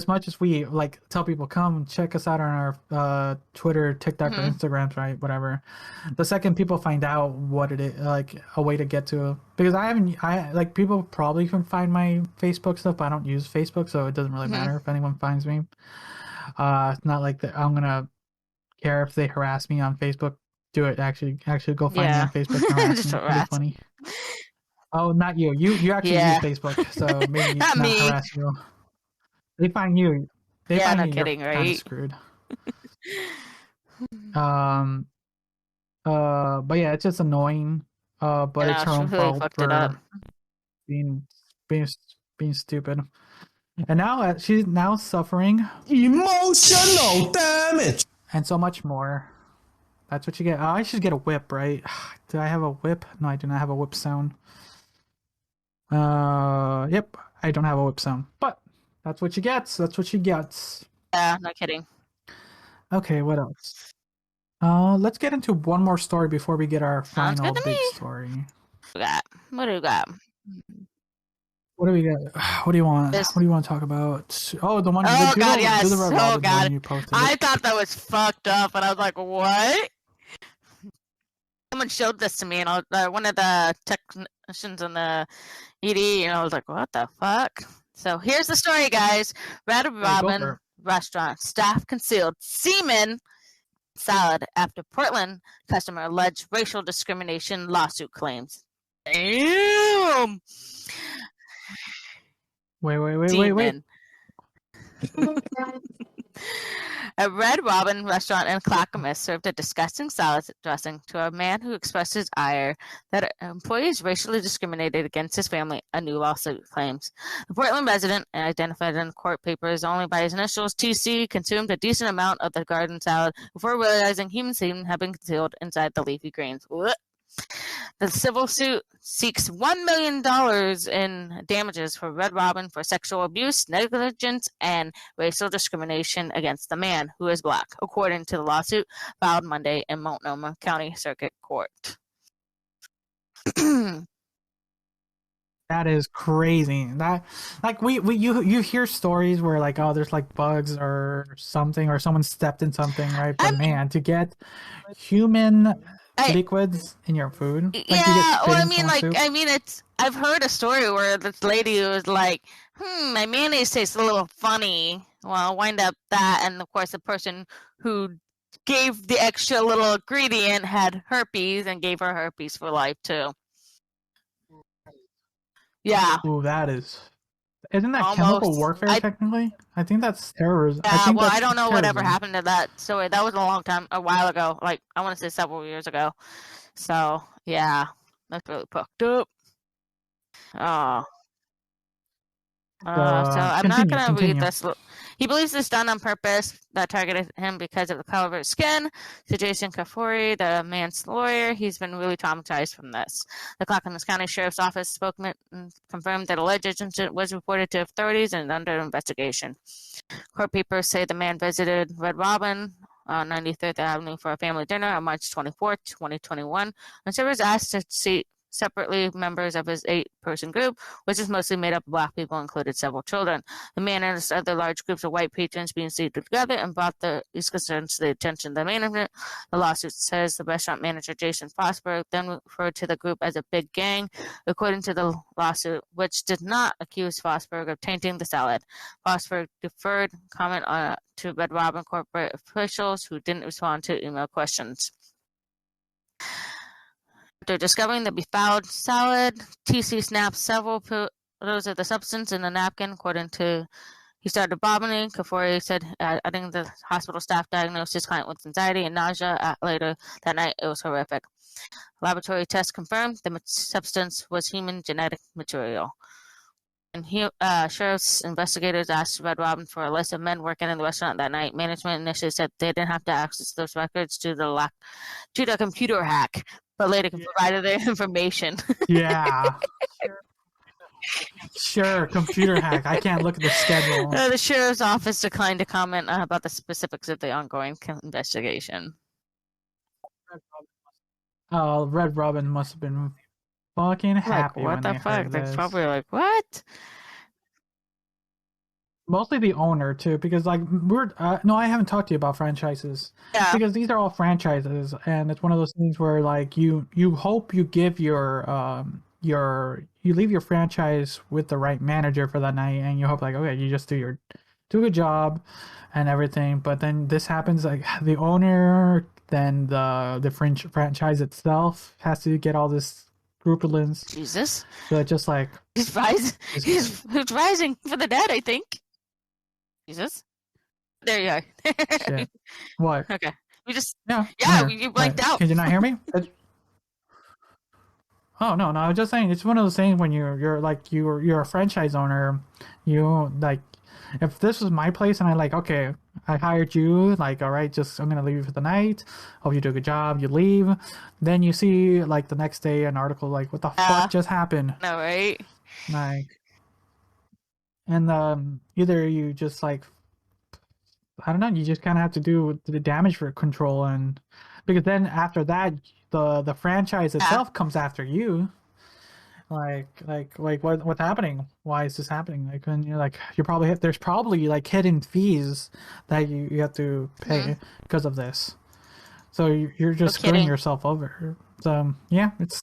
much as we tell people come check us out on our Twitter, TikTok, or Instagram, right? Whatever. The second people find out what it is, like a way to get to, because people probably can find my Facebook stuff, but I don't use Facebook, so it doesn't really matter if anyone finds me. It's not like that. I'm gonna care if they harass me on Facebook. Do it. Actually go find me on Facebook. It's funny. Oh, not you. You actually use Facebook, so maybe not me. Harass you. They find you. They find no you. Kidding, you're right? kind of screwed. But yeah, it's just annoying. But it's her own fault for being stupid. And now she's now suffering emotional damage and so much more. That's what you get. I should get a whip, right? Do I have a whip? No, I do not have a whip sound. Yep, I don't have a whip sound. But that's what she gets. That's what she gets. Yeah, no kidding. Okay, what else? Let's get into one more story before we get our Sounds final good to big me. story. What do we got? What do we got? What do you want? This- What do you want to talk about? Oh, the one. Oh do god, the, yes. do the Red Oh Robin god. one you posted. I thought that was fucked up, and I was like, what? Someone showed this to me, and one of the technicians in the ED, and I was like, what the fuck? So here's the story, guys. Red go for Robin it. restaurant staff concealed semen salad after Portland customer alleged racial discrimination lawsuit claims. Damn. Wait. Semen. A Red Robin restaurant in Clackamas served a disgusting salad dressing to a man who expressed his ire that employees racially discriminated against his family, a new lawsuit claims. The Portland resident, identified in court papers only by his initials TC, consumed a decent amount of the garden salad before realizing human semen had been concealed inside the leafy greens. The civil suit seeks $1 million in damages for Red Robin for sexual abuse, negligence, and racial discrimination against the man, who is black, according to the lawsuit filed Monday in Multnomah County Circuit Court. That is crazy. That, like, you hear stories where, like, oh, there's like bugs or something, or someone stepped in something, right? But man, to get human liquids in your food, like, yeah, well, I soup. I've heard a story where this lady was like, my mayonnaise tastes a little funny. Well, wind up that, and of course the person who gave the extra little ingredient had herpes and gave her herpes for life too. Yeah. Ooh, isn't that Almost. chemical warfare technically? I think that's terrorism. Yeah, I don't know whatever happened to that story. That was a while ago. Like, I want to say several years ago. So, yeah, that's really fucked up. Oh. So I'm not going to read this. He believes this done on purpose that targeted him because of the color of his skin. To Jason Kafori, the man's lawyer, he's been really traumatized from this. The Clackamas County Sheriff's Office spokesman confirmed that alleged incident was reported to authorities and under investigation. Court papers say the man visited Red Robin on 93rd Avenue for a family dinner on March 24, 2021, when servers asked to see separately members of his 8-person group, which is mostly made up of black people, included several children. The man and his other large groups of white patrons being seated together and brought these concerns to the attention of the management. The lawsuit says the restaurant manager, Jason Fosberg, then referred to the group as a big gang, according to the lawsuit, which did not accuse Fosberg of tainting the salad. Fosberg deferred comment to Red Robin corporate officials who didn't respond to email questions. After discovering the befouled salad, TC snapped several photos of the substance in the napkin, according to he started vomiting. Kafori said, I think the hospital staff diagnosed his client with anxiety and nausea. Later that night, it was horrific. Laboratory tests confirmed the substance was human genetic material. And sheriff's investigators asked Red Robin for a list of men working in the restaurant that night. Management initially said they didn't have to access those records due to the computer hack, but later provided their information. Yeah. Sure, computer hack. I can't look at the schedule. The sheriff's office declined to comment about the specifics of the ongoing investigation. Oh, Red Robin must have been fucking happy what when the they fuck? heard They're this. probably like, what? Mostly the owner too, because like no, I haven't talked to you about franchises. Yeah. Because these are all franchises, and it's one of those things where like you hope you give you leave your franchise with the right manager for that night, and you hope like, okay, you just do a good job and everything. But then this happens, like the owner, then the franchise itself has to get all this scrupulence. Jesus. So it's just like he's rising for the dead, I think. Jesus. There you are. Shit. What? Okay. We just yeah you blanked out. Can you not hear me? Oh no, I was just saying it's one of those things when you're a franchise owner, you like, if this was my place and I like, okay, I hired you, like, all right, just I'm gonna leave you for the night. Hope you do a good job. You leave, then you see like the next day an article like, what the fuck just happened? No, right? Like, and either you just like, I don't know, you just kind of have to do the damage for control, and because then after that, the franchise itself comes after you. Like what's happening? Why is this happening? Like when you're like there's probably like hidden fees that you have to pay because of this. So you're just screwing yourself over. So yeah, it's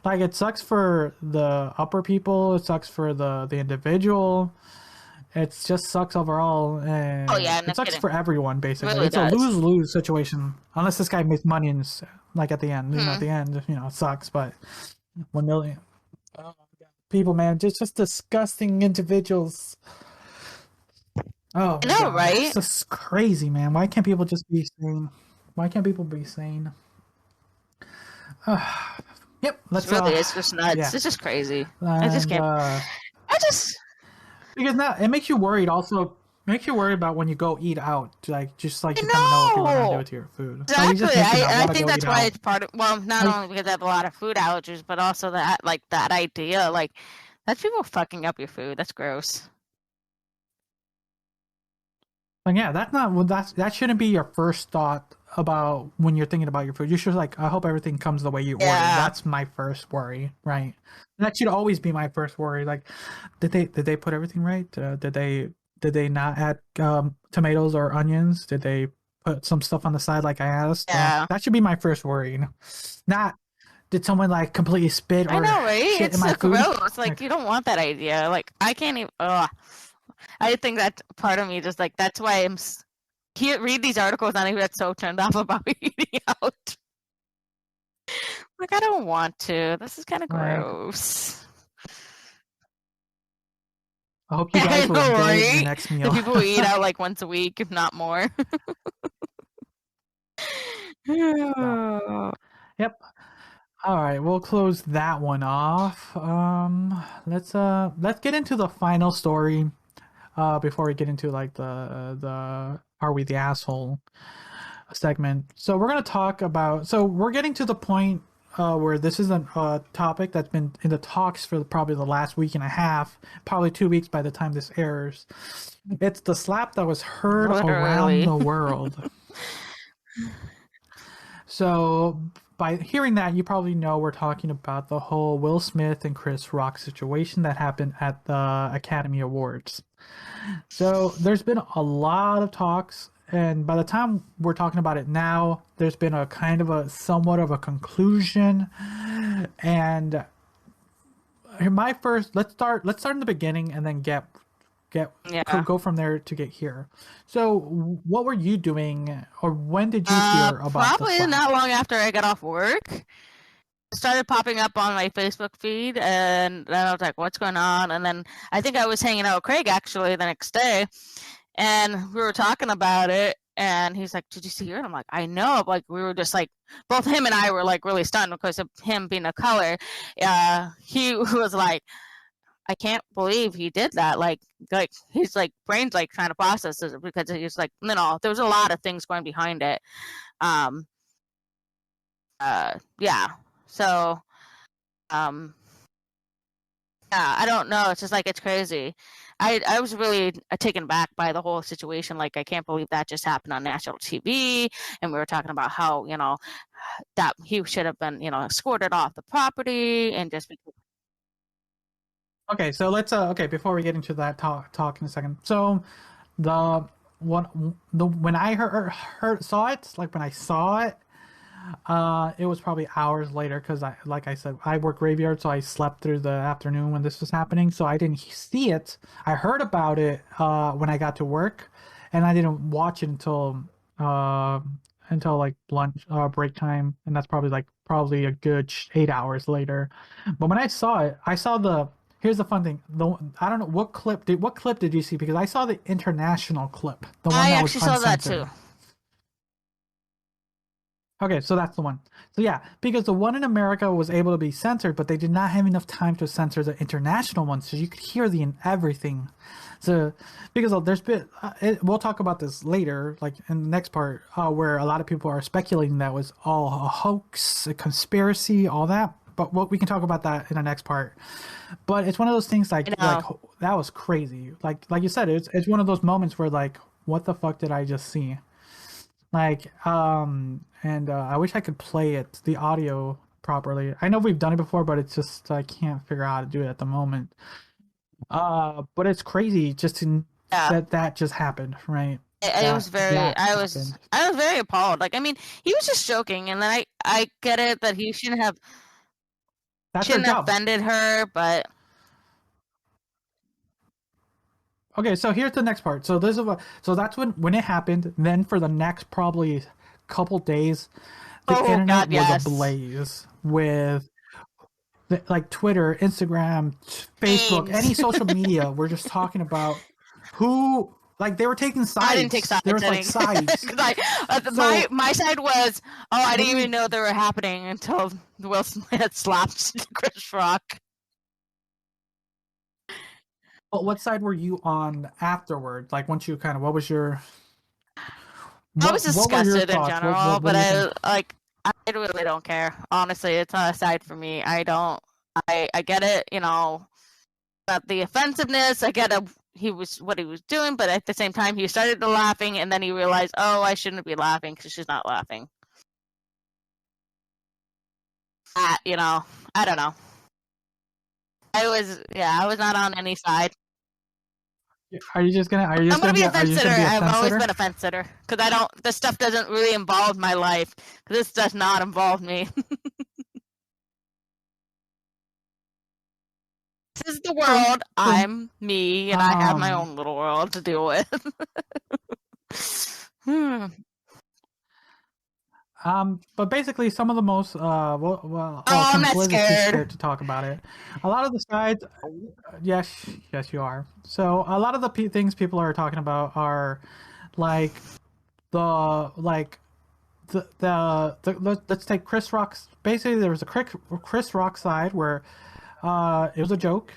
like it sucks for the upper people. It sucks for the individual. It just sucks overall, and it sucks for everyone basically. Really it's a lose-lose situation unless this guy makes money and like at the end. You know, at the end, it sucks. But 1 million people, man, just disgusting individuals. Oh, I know, right? It's just crazy, man. Why can't people just be sane? Why can't people be sane? Yep. It's just nuts. Yeah. It's just crazy. And, I just can't. Because now it makes you worried. Also, makes you worried about when you go eat out. Like just like you kind of know what people are gonna do to your food. Exactly. So I think that's why it's part of. Well, not only because I have a lot of food allergies, but also that idea, like that's people fucking up your food. That's gross. Like yeah, that shouldn't be your first thought about when you're thinking about your food. You should I hope everything comes the way you ordered. That's my first worry, right? That should always be my first worry. Like, did they put everything right? Did they not add tomatoes or onions? Did they put some stuff on the side like I asked? Yeah. That should be my first worry. Not did someone like completely spit or shit in my food? Gross. Like you don't want that idea. Like I can't even. I think that part of me just like that's why I'm read these articles and I get so turned off about eating out. Like I don't want to. This is kind of gross. I hope you guys will enjoy your next meal. The people who eat out like once a week, if not more. Yep. All right, we'll close that one off. Let's get into the final story. Before we get into like the are we the asshole segment. So we're gonna talk about. So we're getting to the point where this is a topic that's been in the talks for probably the last week and a half, probably 2 weeks by the time this airs. It's the slap that was heard around the world. So by hearing that, you probably know we're talking about the whole Will Smith and Chris Rock situation that happened at the Academy Awards. So there's been a lot of talks, and by the time we're talking about it now, there's been a kind of a somewhat of a conclusion. And my first, let's start in the beginning and then go from there to get here. So what were you doing, or when did you hear about probably not long after I got off work? It started popping up on my Facebook feed, and then I was like, what's going on? And then I think I was hanging out with Craig actually the next day, and we were talking about it, and he's like, did you see it? And I'm like, I know. Like we were just like, both him and I were like really stunned because of him being a color. He was like, I can't believe he did that. Like he's like brain's like trying to process it because he's like, there was a lot of things going behind it. Yeah. So, I don't know. It's just like, it's crazy. I was really taken back by the whole situation. Like, I can't believe that just happened on national TV. And we were talking about how, that he should have been, escorted off the property and just because. Okay, so let's before we get into that talk in a second. So when I saw it, it was probably hours later because like I said, I work graveyard, so I slept through the afternoon when this was happening, so I didn't see it. I heard about it when I got to work, and I didn't watch it until like lunch break time, and that's probably a good 8 hours later. But when I saw it, here's the fun thing. I don't know what clip did you see, because I saw the international clip. The one I that actually was saw uncensored. that too. Okay, so that's the one. So yeah, because the one in America was able to be censored, but they did not have enough time to censor the international one, so you could hear everything. So because there's been, we'll talk about this later, like in the next part, where a lot of people are speculating that was all a hoax, a conspiracy, all that. But we can talk about that in the next part. But it's one of those things like that was crazy. Like you said, it's one of those moments where like, what the fuck did I just see? Like, and I wish I could play it, the audio properly. I know we've done it before, but it's just I can't figure out how to do it at the moment. But it's crazy just to Yeah. that just happened, right? I was very happened. I was very appalled. Like, I mean, he was just joking, and then I get it that he shouldn't have That's her job. offended her, but Okay, so here's the next part. So this is what. So that's when it happened. Then for the next probably couple days, the internet was ablaze with like Twitter, Instagram, Facebook, Memes. any social media. We're just talking about who. Like they were taking sides. I didn't take sides. There was like sides. So, my side was, I didn't even know they were happening until Will Smith slapped Chris Rock. But what side were you on afterward? Like once you kind of, what was your? I was disgusted in general, but I really don't care. Honestly, it's not a side for me. I get it, about the offensiveness. I get what he was doing, but at the same time, he started laughing, and then he realized, I shouldn't be laughing because she's not laughing. I don't know. I was not on any side. Are you just gonna? I'm gonna be a fence sitter. I've always been a fence sitter because this stuff doesn't really involve my life. This does not involve me. This is the world. I'm me, and I have my own little world to deal with. But basically, some of the most I'm not scared to talk about it. A lot of the sides, yes, you are. So a lot of the things people are talking about are like let's take Chris Rock's. Basically, there was a Chris Rock side where it was a joke.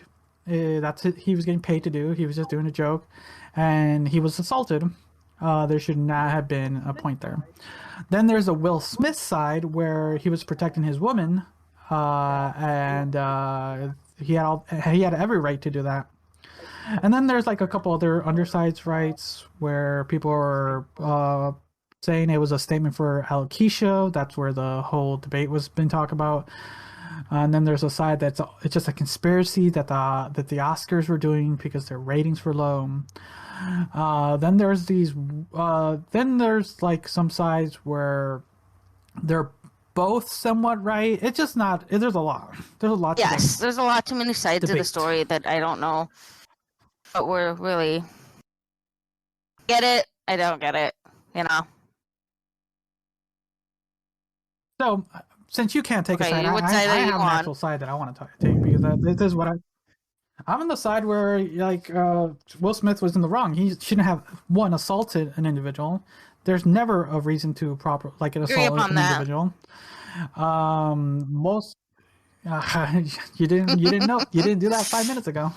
That's it. He was getting paid to do. He was just doing a joke, and he was assaulted. There should not have been a point there. Then there's a Will Smith side where he was protecting his woman, and he had every right to do that. And then there's like a couple other undersides rights where people are saying it was a statement for alopecia. That's where the whole debate was been talked about. And then there's a side it's just a conspiracy that the Oscars were doing because their ratings were low. Then there's like some sides where they're both somewhat right. It's just not. There's a lot. Yes, there's a lot too many sides of the story that I don't know. But we're really get it. I don't get it. So since you can't take a side, I have an actual side that I want to take because this is what I'm on the side where like Will Smith was in the wrong. He shouldn't have assaulted an individual. There's never a reason to an assault an individual. Most you didn't know you didn't do that 5 minutes ago.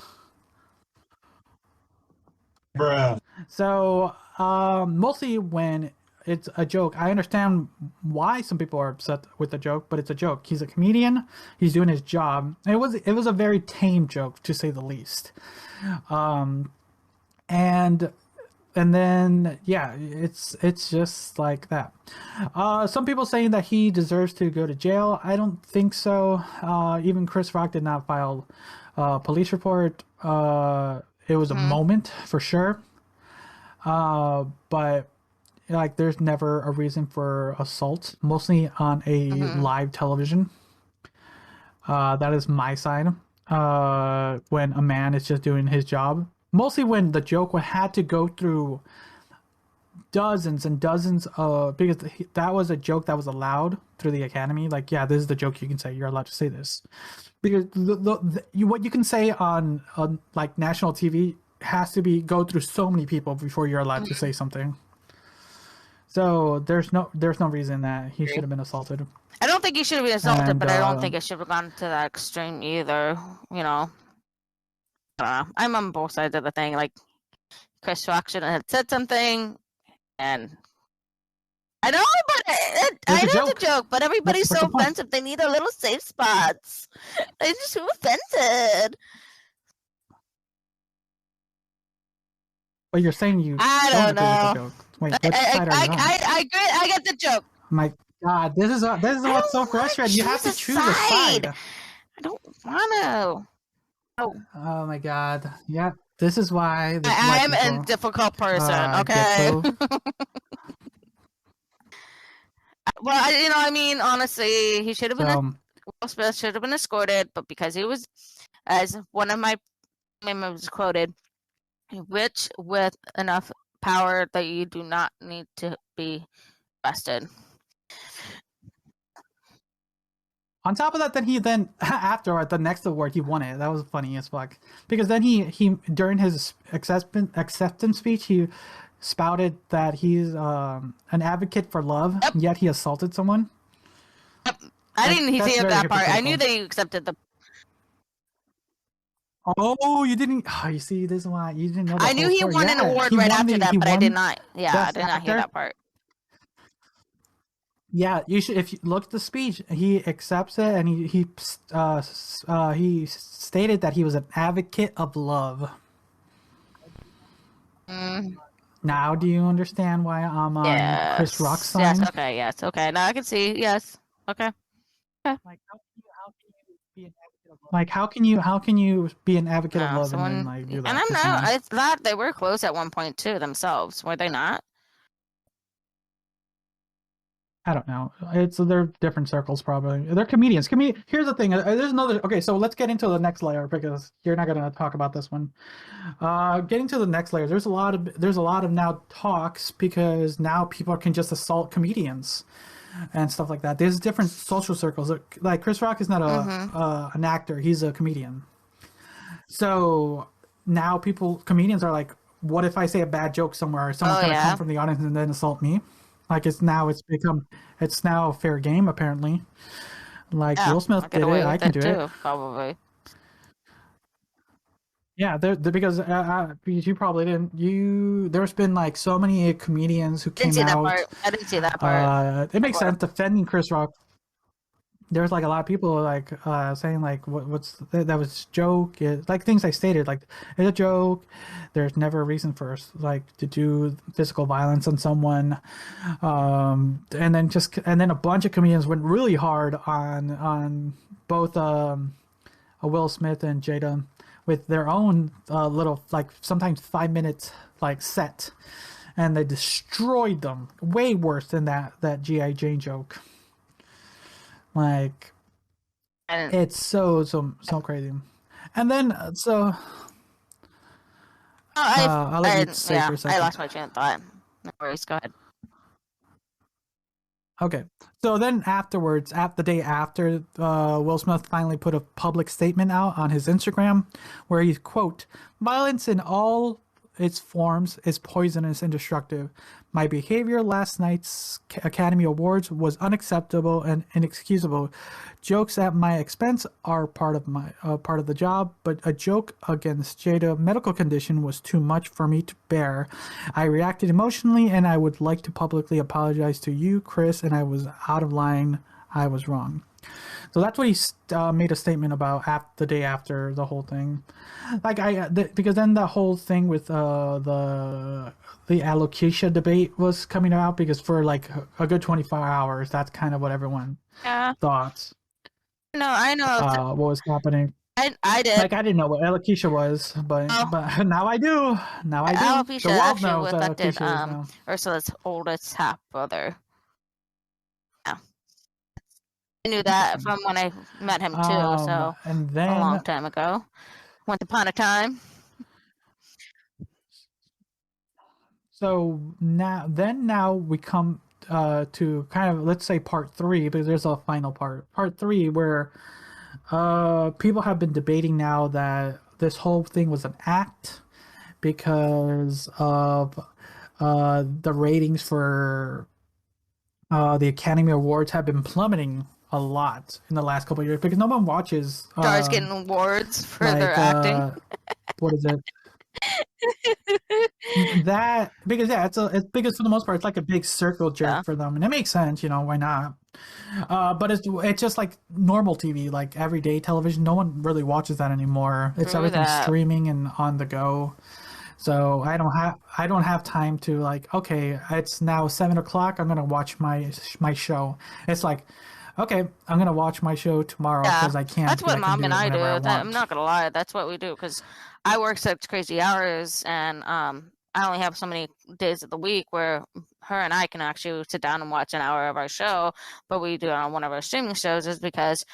Bruh. So mostly when it's a joke, I understand why some people are upset with the joke, but it's a joke. He's a comedian. He's doing his job. It was a very tame joke, to say the least. And then it's just like that. Some people saying that he deserves to go to jail. I don't think so. Even Chris Rock did not file a police report. It was a moment for sure. But like there's never a reason for assault, mostly on a live television. That is my side. When a man is just doing his job, mostly when the joke had to go through dozens and dozens of, because that was a joke that was allowed through the Academy. Like, yeah, this is the joke you can say. You're allowed to say this because what you can say on like national TV has to go through so many people before you're allowed to say something. So there's no reason that he should have been assaulted. I don't think he should have been assaulted, but I don't think it should have gone to that extreme either. I'm on both sides of the thing. Like Chris Rock should have said something, and I know, but I know it's a joke. But everybody's so offensive. They need their little safe spots. They're just too offended. But you're saying I don't know. Wait, which side are you on? I get the joke. My God, this is what's so frustrating. You have to choose a side. I don't want to. Oh my God. Yeah, this is why. I am a difficult person. Okay. Well, I mean, honestly, he should have been. Will Smith should have been escorted, but because he was, as one of my members quoted, rich with enough power that you do not need to be arrested. On top of that, then afterward, the next award he won it. That was funny as fuck. Because then he during his acceptance speech he spouted that he's an advocate for love, yet he assaulted someone. Yep. I didn't hear that part. I knew that you accepted the. Oh, you didn't. Oh, you see, this is why you didn't know. I knew he won an award right after that, but I did not. Yeah, I did not hear that part. Yeah, you should. If you look at the speech, he accepts it, and he stated that he was an advocate of love. Now, do you understand why I'm on Chris Rock's side? Yes. Okay. Yes. Okay. Now I can see. Yes. Okay. Like, how can you be an advocate of love and then like do that? And I'm not. I thought they were close at one point too themselves. Were they not? I don't know. They're different circles probably. They're comedians. Here's the thing. There's another. Okay, so let's get into the next layer because you're not gonna talk about this one. Getting to the next layer. There's a lot of now talks because now people can just assault comedians and stuff like that. There's different social circles. Like Chris Rock is not an actor. He's a comedian. So now comedians are like, what if I say a bad joke somewhere? Someone's gonna come from the audience and then assault me. Like it's now fair game apparently. Like Will Smith did it, I can do it. Probably. Yeah, because you probably didn't. There's been like so many comedians who came out. I didn't see that part. It makes sense defending Chris Rock. There's like a lot of people like saying like that was a joke. Like things I stated like it's a joke. There's never a reason for us like to do physical violence on someone, and then a bunch of comedians went really hard on both Will Smith and Jada with their own little like sometimes 5 minutes like set, and they destroyed them way worse than that G.I. Jane joke. Like, it's so crazy. And then, I'll let you say for a second. I lost my train of thought. No worries, go ahead. Okay. So then afterwards, the day after, Will Smith finally put a public statement out on his Instagram where he, quote, "Violence in all its forms is poisonous and destructive. My behavior last night's Academy Awards was unacceptable and inexcusable. Jokes at my expense are part of the job, but a joke against Jada's medical condition was too much for me to bear. I reacted emotionally, and I would like to publicly apologize to you, Chris, and I was out of line. I was wrong." So that's what he made a statement about the day after the whole thing. Like because then the whole thing with the alopecia debate was coming out because for like a good 24 hours, that's kind of what everyone thought. No, I know what was happening. I did. Like I didn't know what alopecia was, but now I do. Now I do. Alopecia The world actually knows affected alopecia is now. Ursula's oldest half brother. I knew that from when I met him too, so and then, a long time ago. Once upon a time. So now we come to kind of, let's say, part 3, because there's a final part. Part 3 where people have been debating now that this whole thing was an act because of the ratings for the Academy Awards have been plummeting a lot in the last couple of years because no one watches. Stars getting awards for their acting. What is it? That because it's because for the most part it's like a big circle jerk for them, and it makes sense, why not? But it's just like normal TV, like everyday television. No one really watches that anymore. It's everything streaming and on the go. So I don't have time to like, okay, it's now 7 o'clock. I'm gonna watch my show. It's like, okay, I'm gonna watch my show tomorrow Yeah, because I can't. that's what I can Mom do and it I do. whenever I I'm want. not gonna lie, that's what we do because I work such crazy hours, and I only have so many days of the week where her and I can actually sit down and watch an hour of our show, but we do it on one of our streaming shows is because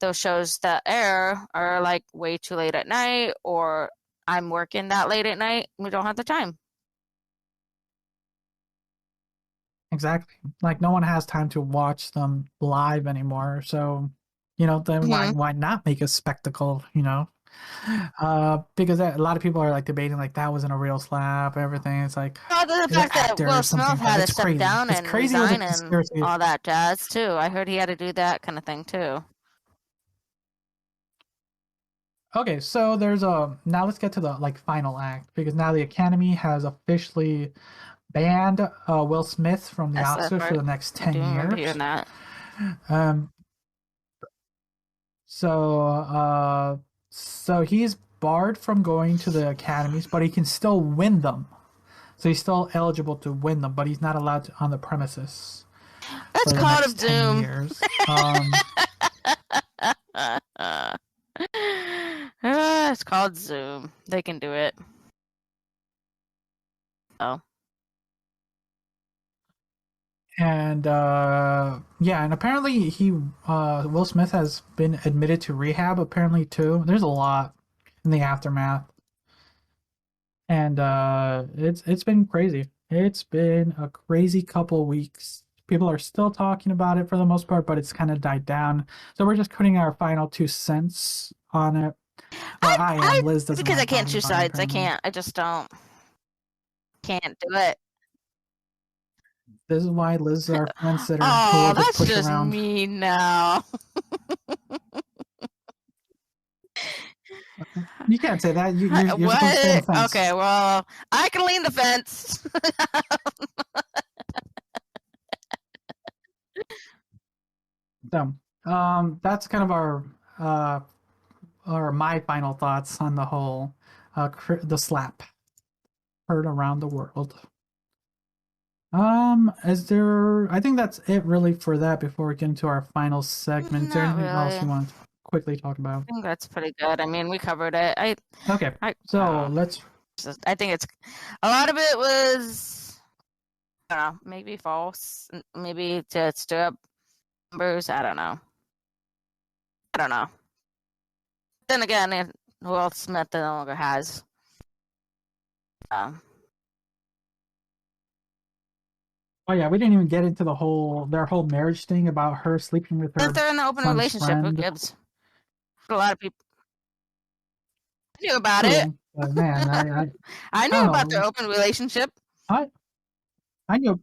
those shows that air are like way too late at night, or I'm working that late at night. We don't have the time. Exactly. Like no one has time to watch them live anymore. So, then Mhm. why not make a spectacle? Because a lot of people are like debating like that wasn't a real slap. Everything. It's like Other the the fact that actor Will or something. Smith had to It's step crazy. down It's and crazy with a resign and conspiracy. all that jazz too. I heard he had to do that kind of thing too. Okay, so now let's get to the like final act because now the Academy has officially banned Will Smith from the That's that Oscars for part. the next I do 10 remember years. hearing that. Um, so he's barred from going to the academies, but he can still win them. So he's still eligible to win them, but he's not allowed to on the premises That's for the Call next of 10 Doom. years. It's called Zoom. They can do it. Oh. And and apparently Will Smith has been admitted to rehab apparently too. There's a lot in the aftermath. And it's been crazy. It's been a crazy couple weeks. People are still talking about it for the most part, but it's kind of died down. So we're just putting our final 2 cents on it. Well, I am. Liz doesn't because I like can't talking choose about it, sides. I apparently. can't. I just don't. Can't do it. This is why Liz is our fence sitter who Oh, will just that's push just around. mean now. You can't say that. You're supposed to stay on the What? fence. Okay, well, I can lean the fence. So, that's kind of our or my final thoughts on the whole the slap heard around the world. Is there? I think that's it really for that. Before we get into our final segment, is there Not anything else really. you want to quickly talk about? I think that's pretty good. I mean, we covered it. Okay, so let's. I think it's a lot of it was, I don't know, maybe false, maybe to stir up numbers. I don't know. Then again, Will Smith no longer has. Oh yeah, we didn't even get into their whole marriage thing about her sleeping with her If they're in an open son's relationship, who friend. gives? A lot of people knew about it. True, but man, I knew don't about know. their open relationship. I knew.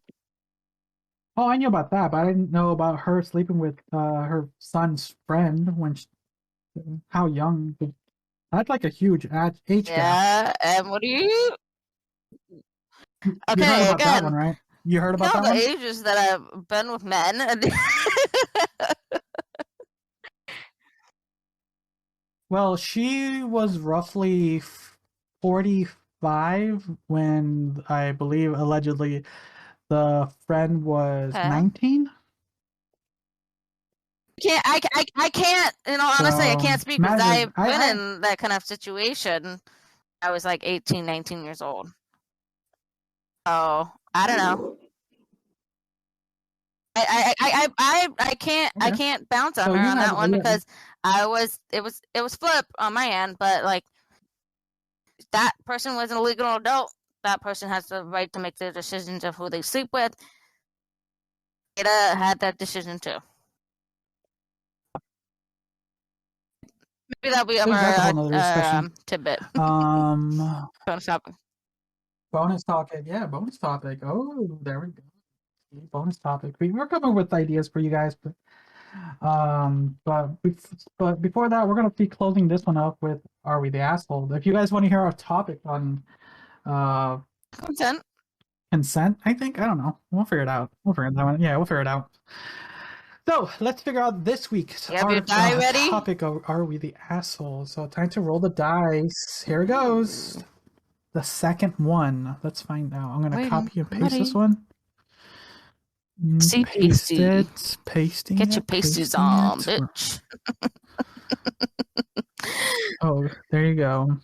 Oh, I knew about that, but I didn't know about her sleeping with her son's friend how young. That's like a huge age gap. Yeah, and what do you? You heard Okay, about that one, again, right? You heard about that the one? ages that I've been with men. Well, she was roughly 45 when I believe allegedly the friend was Okay. 19. I can't, honestly, I can't speak because imagine- I've been in that kind of situation. I was like 18, 19 years old. Oh, I don't know. I can't bounce on So her you on had- that one yeah. because it was flip on my end, but like that person was an illegal adult. That person has the right to make the decisions of who they sleep with. Ada had that decision too. Maybe that'll be That's a whole nother discussion. tidbit. Bonus topic. bonus topic. Yeah, bonus topic. Oh, there we go. Bonus topic. We're coming with ideas for you guys, but before that, we're gonna be closing this one up with "Are We the Asshole?" If you guys want to hear our topic on consent, I think I don't know. We'll figure it out. We'll figure that one. Yeah, we'll figure it out. So let's figure out this week's topic of "Are We the Asshole?" So time to roll the dice. Here it goes. the second one. Let's find out. I'm gonna Waiting. copy and I'm paste this ready. one. See, Paste pasty. it. Pasting Get it. your pasties pasting on, it. bitch. Oh, there you go.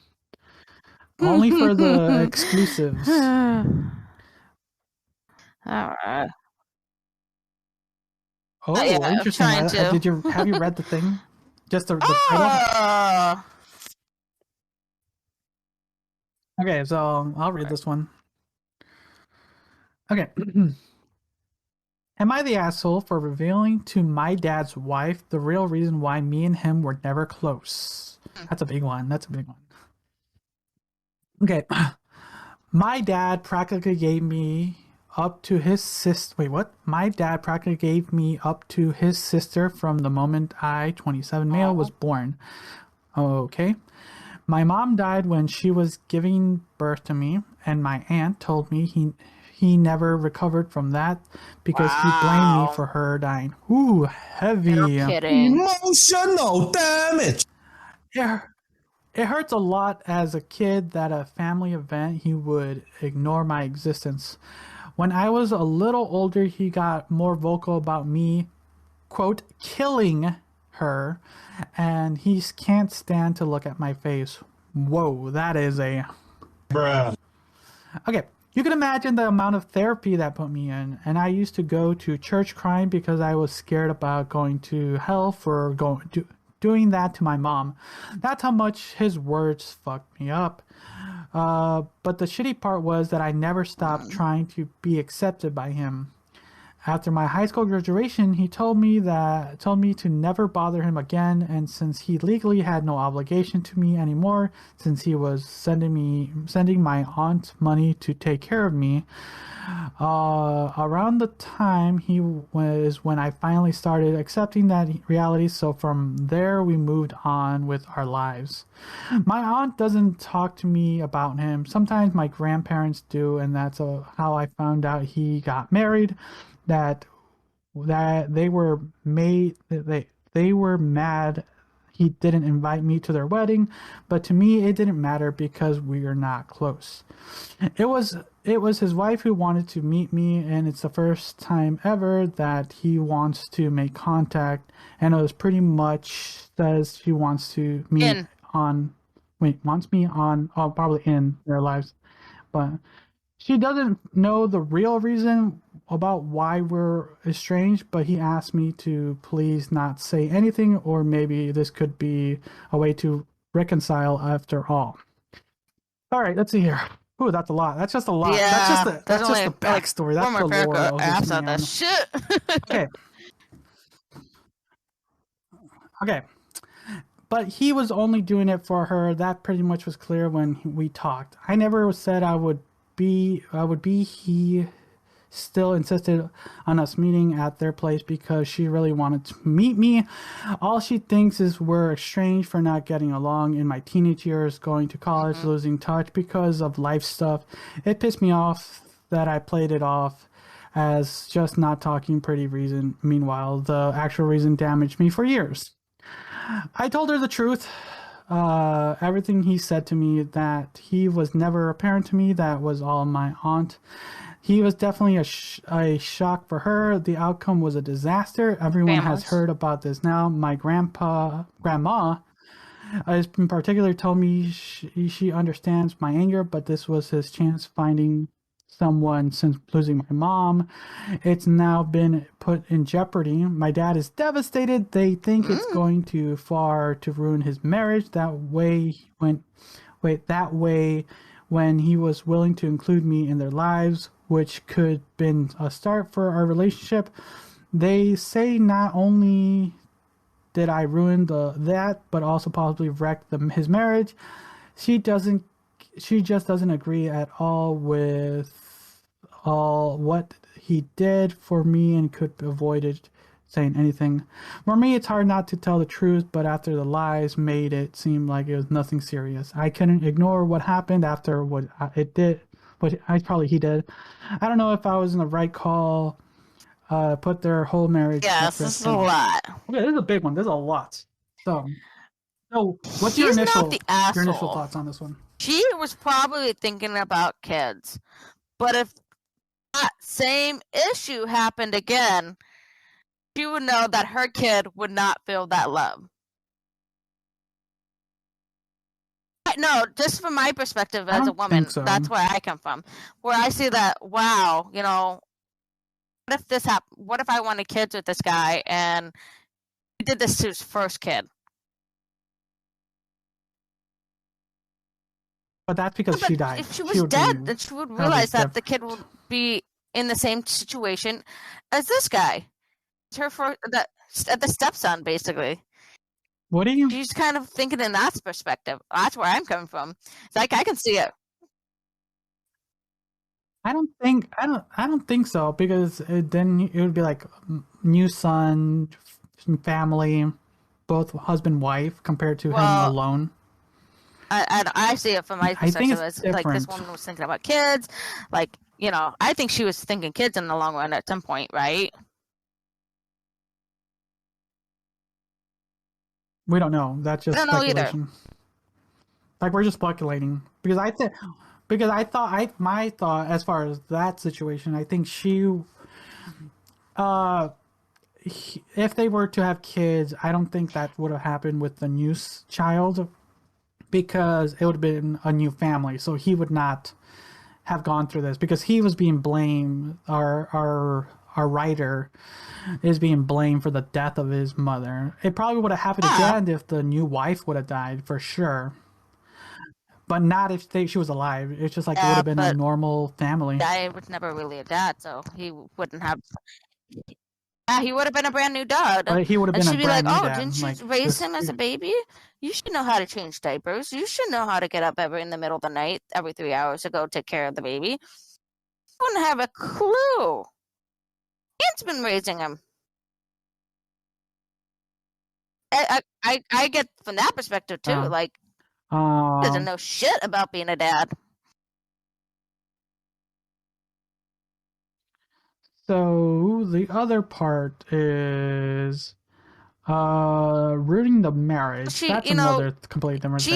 Only for the exclusives. All right. Oh, yeah, I'm interesting. trying to. Have you read the thing? Just the title? Oh, Okay, so I'll read this one. Okay. Am I the asshole for revealing to my dad's wife the real reason why me and him were never close? That's a big one. That's a big one. Okay. My dad practically gave me up to his sister. Wait, what? My dad practically gave me up to his sister from the moment I, 27 male, was born. Okay. My mom died when she was giving birth to me, and my aunt told me he never recovered from that because he blamed me for her dying. Ooh, heavy. you're kidding. Emotional damage. Yeah. It hurts a lot as a kid that a family event he would ignore my existence. When I was a little older, he got more vocal about me, quote, killing her, and he can't stand to look at my face. Whoa, that is a... Bruh. Okay, you can imagine the amount of therapy that put me in, and I used to go to church crying because I was scared about going to hell for doing that to my mom. That's how much his words fucked me up. But the shitty part was that I never stopped trying to be accepted by him. After my high school graduation, he told me to never bother him again, and since he legally had no obligation to me anymore, since he was sending my aunt money to take care of me, around the time he was when I finally started accepting that reality. So from there, we moved on with our lives. My aunt doesn't talk to me about him. Sometimes my grandparents do, and that's how I found out he got married. That they were mad he didn't invite me to their wedding, but to me it didn't matter because we are not close. It was his wife who wanted to meet me, and it's the first time ever that he wants to make contact, and it was pretty much says he wants to meet wants me on probably in their lives, but she doesn't know the real reason about why we're estranged, but he asked me to please not say anything, or maybe this could be a way to reconcile after all. All right, let's see here. Ooh, that's a lot. That's just a lot. Yeah, that's just the backstory. That's the lore of this man. that shit. Okay. Okay. But he was only doing it for her. That pretty much was clear when we talked. I never said I would be. He still insisted on us meeting at their place because she really wanted to meet me. All she thinks is we're estranged for not getting along in my teenage years, going to college, losing touch because of life stuff. It pissed me off that I played it off as just not talking pretty reason. Meanwhile, the actual reason damaged me for years. I told her the truth. Everything he said to me, that he was never apparent to me, that was all my aunt. He was definitely a shock for her. The outcome was a disaster. Everyone has heard about this now. My grandma, in particular, told me she understands my anger, but this was his chance finding someone since losing my mom. It's now been put in jeopardy. My dad is devastated. They think it's going too far to ruin his marriage. That way when he was willing to include me in their lives, which could have been a start for our relationship. They say not only did I ruin that, but also possibly wrecked his marriage. She just doesn't agree at all with all what he did for me and could avoid it saying anything. For me, it's hard not to tell the truth, but after the lies made it seem like it was nothing serious. I couldn't ignore what happened after what it did, but he did. I don't know if I was in the right call. Put their whole marriage. Yes, this is a lot. Okay, this is a big one. There's a lot. So So, what's your She's initial not the asshole. your initial thoughts on this one? She was probably thinking about kids. But if that same issue happened again, she would know that her kid would not feel that love. No, just from my perspective as a woman, so. That's where I come from. Where I see that, wow, what if this happened? What if I wanted kids with this guy and he did this to his first kid? But that's because she died. If she was dead, then she would realize that the kid would be in the same situation as this guy. It's her the stepson, basically. What do you? She's kind of thinking in that perspective. That's where I'm coming from. It's like I can see it. I don't think so, because then it would be like new son, family, both husband wife compared to him alone. I see it from my perspective as different. Like this woman was thinking about kids. Like, I think she was thinking kids in the long run at some point, right? We don't know. That's just speculation. Like, we're just speculating, because my thought as far as that situation, I think if they were to have kids, I don't think that would have happened with the new child, because it would have been a new family, so he would not have gone through this, because he was being blamed. Our writer is being blamed for the death of his mother. It probably would have happened again if the new wife would have died, for sure. But not if she was alive. It's just like it would have been a normal family. I was never really a dad, so he wouldn't have. Yeah, he would have been a brand new dad. But he would have been a brand new dad. Oh, didn't you raise him as a baby? You should know how to change diapers. You should know how to get up in the middle of the night every 3 hours to go take care of the baby. You wouldn't have a clue. Ian's been raising him. I get from that perspective too. Like, he doesn't know shit about being a dad. So the other part is ruining the marriage. That's another completely different thing.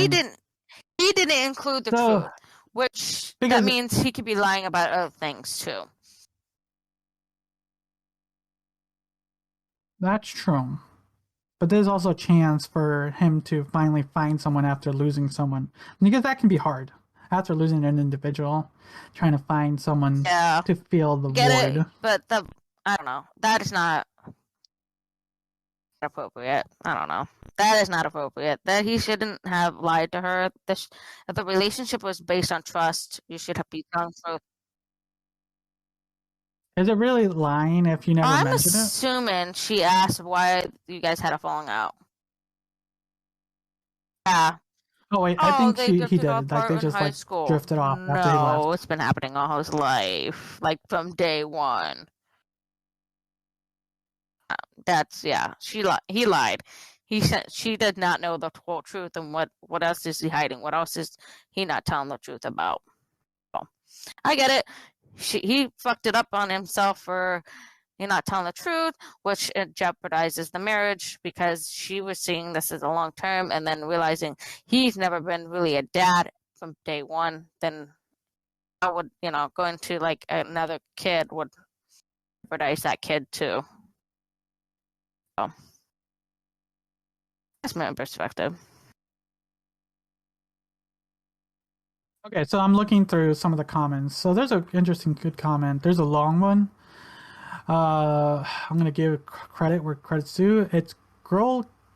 He didn't include the truth, which that means he could be lying about other things too. That's true. But there's also a chance for him to finally find someone after losing someone. Because that can be hard. After losing an individual, trying to find someone to fill the void. But I don't know. That is not appropriate. I don't know. That is not appropriate. That he shouldn't have lied to her. If the relationship was based on trust, you should have been telling truth. Is it really lying if you never mentioned it? I'm assuming she asked why you guys had a falling out. Yeah. Oh wait, I think he did it. Like they just drifted off after he left. No, it's been happening all his life, like from day one. He lied. He said she did not know the whole truth, and what else is he hiding? What else is he not telling the truth about? So, I get it. He fucked it up on himself for not telling the truth, which it jeopardizes the marriage, because she was seeing this as a long term, and then realizing he's never been really a dad from day one. Then I would, going to like another kid would jeopardize that kid too. So that's my perspective. Okay, so I'm looking through some of the comments. So there's an interesting, good comment. There's a long one. I'm going to give credit where credit's due. It's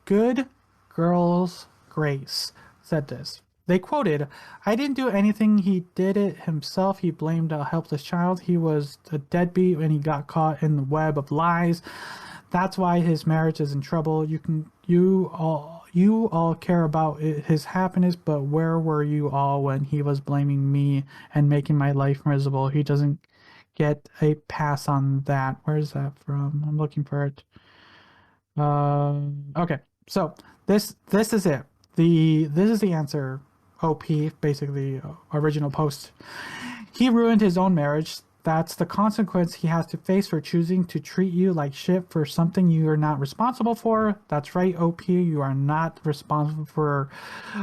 Good Girls Grace said this. They quoted, "I didn't do anything. He did it himself. He blamed a helpless child. He was a deadbeat and he got caught in the web of lies. That's why his marriage is in trouble. You all care about his happiness, but where were you all when he was blaming me and making my life miserable? He doesn't get a pass on that." Where is that from? I'm looking for it. Okay, so this is it. This is the answer. OP, basically original post. He ruined his own marriage. That's the consequence he has to face for choosing to treat you like shit for something you are not responsible for. That's right, OP. You are not responsible for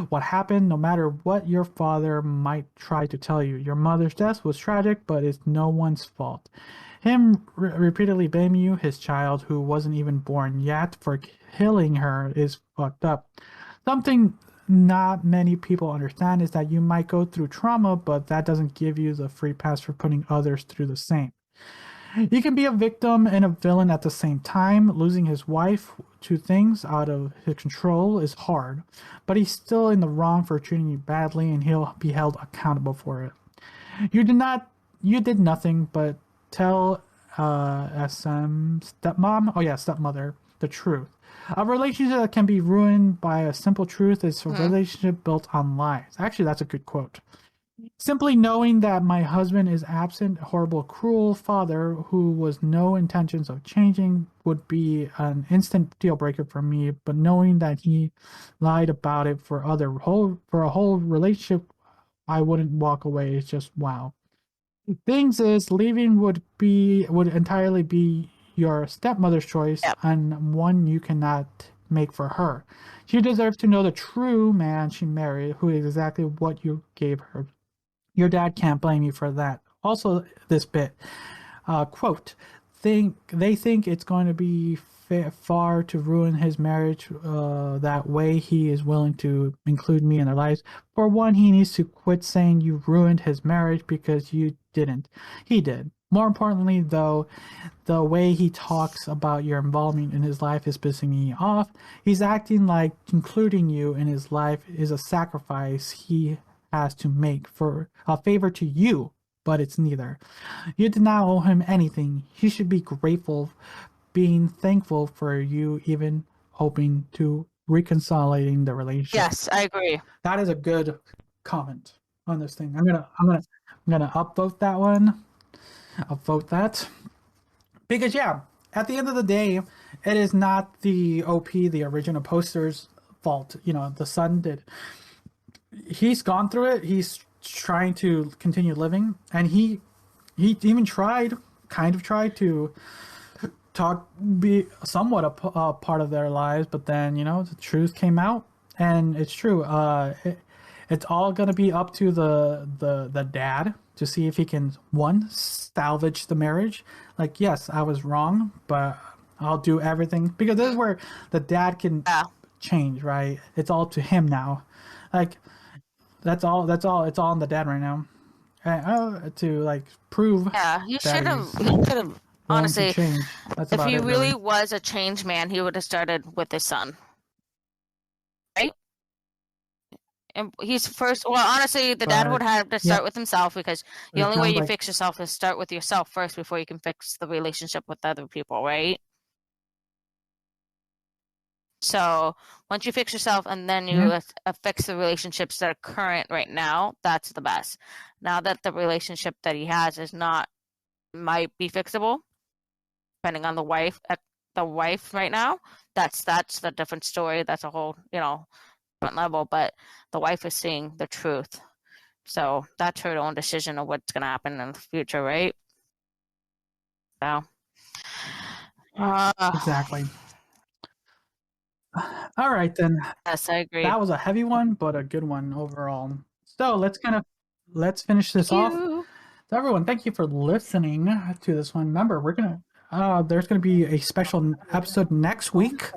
what happened, no matter what your father might try to tell you. Your mother's death was tragic, but it's no one's fault. Him repeatedly blaming you, his child who wasn't even born yet, for killing her is fucked up. Something not many people understand is that you might go through trauma, but that doesn't give you the free pass for putting others through the same. You can be a victim and a villain at the same time. Losing his wife to things out of his control is hard, but he's still in the wrong for treating you badly, and he'll be held accountable for it. You did nothing but tell stepmother, the truth. A relationship that can be ruined by a simple truth is a relationship built on lies. Actually, that's a good quote. Simply knowing that my husband is absent, horrible, cruel father who was no intentions of changing would be an instant deal breaker for me. But knowing that he lied about it for a whole relationship, I wouldn't walk away. It's just wow. Things is leaving would entirely be your stepmother's choice, and one you cannot make for her. She deserves to know the true man she married, who is exactly what you gave her. Your dad can't blame you for that. Also, this bit, quote, they think it's going to be far to ruin his marriage that way he is willing to include me in their lives. For one, he needs to quit saying you ruined his marriage because you didn't. He did. More importantly, though, the way he talks about your involvement in his life is pissing me off. He's acting like including you in his life is a sacrifice he has to make for a favor to you, but it's neither. You did not owe him anything. He should be grateful, being thankful for you, even hoping to reconciling the relationship. Yes, I agree. That is a good comment on this thing. I'm gonna upvote that one. Upvote that, because at the end of the day, it is not the OP, the original poster's fault. The son did. He's gone through it. He's trying to continue living, and he even tried to be somewhat a part of their lives, but then the truth came out, and it's true. It's all gonna be up to the dad to see if he can, one, salvage the marriage. Like, yes, I was wrong, but I'll do everything, because this is where the dad can change, right? It's all to him now. Like, that's all. It's all on the dad right now, to prove. Yeah, he should have. Honestly, if he really was a changed man, he would have started with his son, right? And he's first. Well, honestly, the dad would have to start with himself, because the only way you fix yourself is start with yourself first before you can fix the relationship with other people, right? So once you fix yourself and then you fix the relationships that are current right now, that's the best. Now that the relationship that he has might be fixable, depending on the wife right now, that's the different story. That's a whole different level. But the wife is seeing the truth, so that's her own decision of what's going to happen in the future, right? So exactly. All right, then. Yes, I agree. That was a heavy one, but a good one overall. So let's finish this off. So everyone, thank you for listening to this one. Remember, there's gonna be a special episode next week.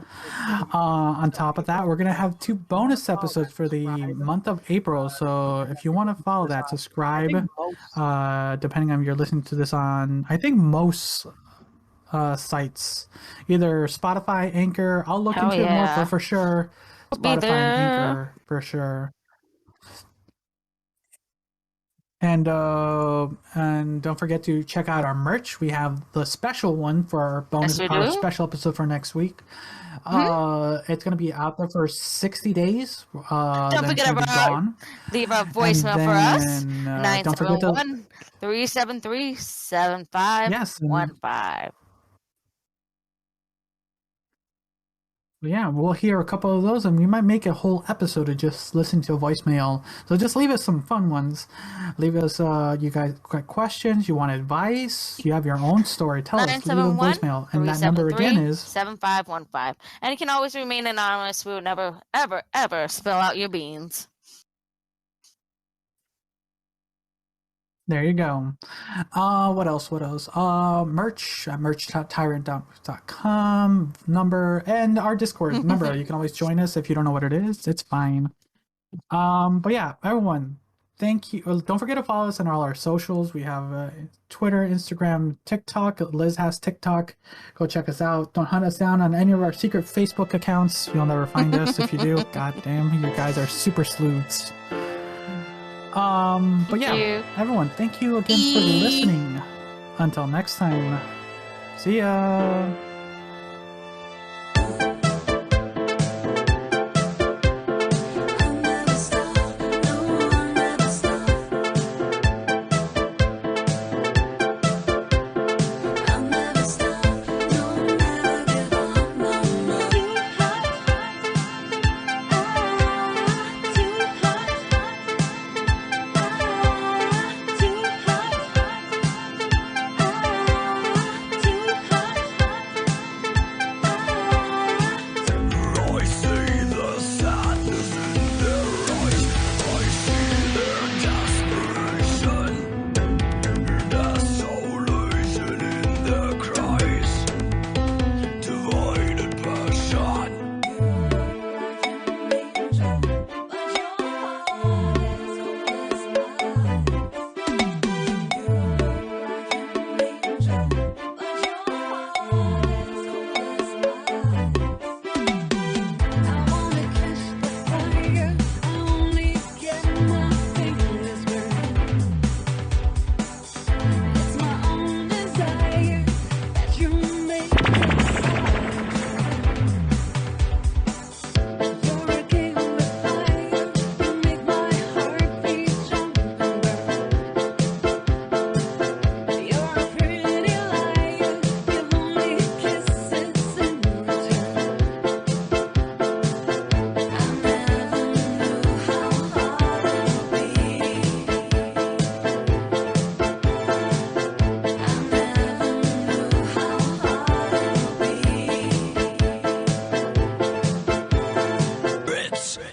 On top of that, we're gonna have 2 bonus episodes for the month of April. So if you want to follow that, subscribe. Depending on if you're listening to this on, I think most sites, either Spotify, Anchor. I'll look into it more for sure. Spotify and Anchor for sure. And don't forget to check out our merch. We have the special one for our bonus, our special episode for next week. It's gonna be out there for 60 days. Don't forget about leave a voicemail for us. 901-373-7515. Yeah, we'll hear a couple of those, and we might make a whole episode of just listening to a voicemail. So just leave us some fun ones. Leave us, you guys, got questions. You want advice? You have your own story. Tell us. Leave a 971 voicemail, and that number again is 7515. And you can always remain anonymous. We will never, ever, ever spill out your beans. There you go. What else? Merch at merch.tyrant.com number, and our Discord number. You can always join us if you don't know what it is. It's fine. But yeah, everyone, thank you. Don't forget to follow us on all our socials. We have Twitter, Instagram, TikTok. Liz has TikTok. Go check us out. Don't hunt us down on any of our secret Facebook accounts. You'll never find us if you do. God damn, you guys are super sleuths. But yeah, everyone, thank you again for listening. Until next time, see ya.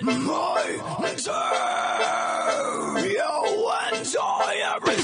My material and I every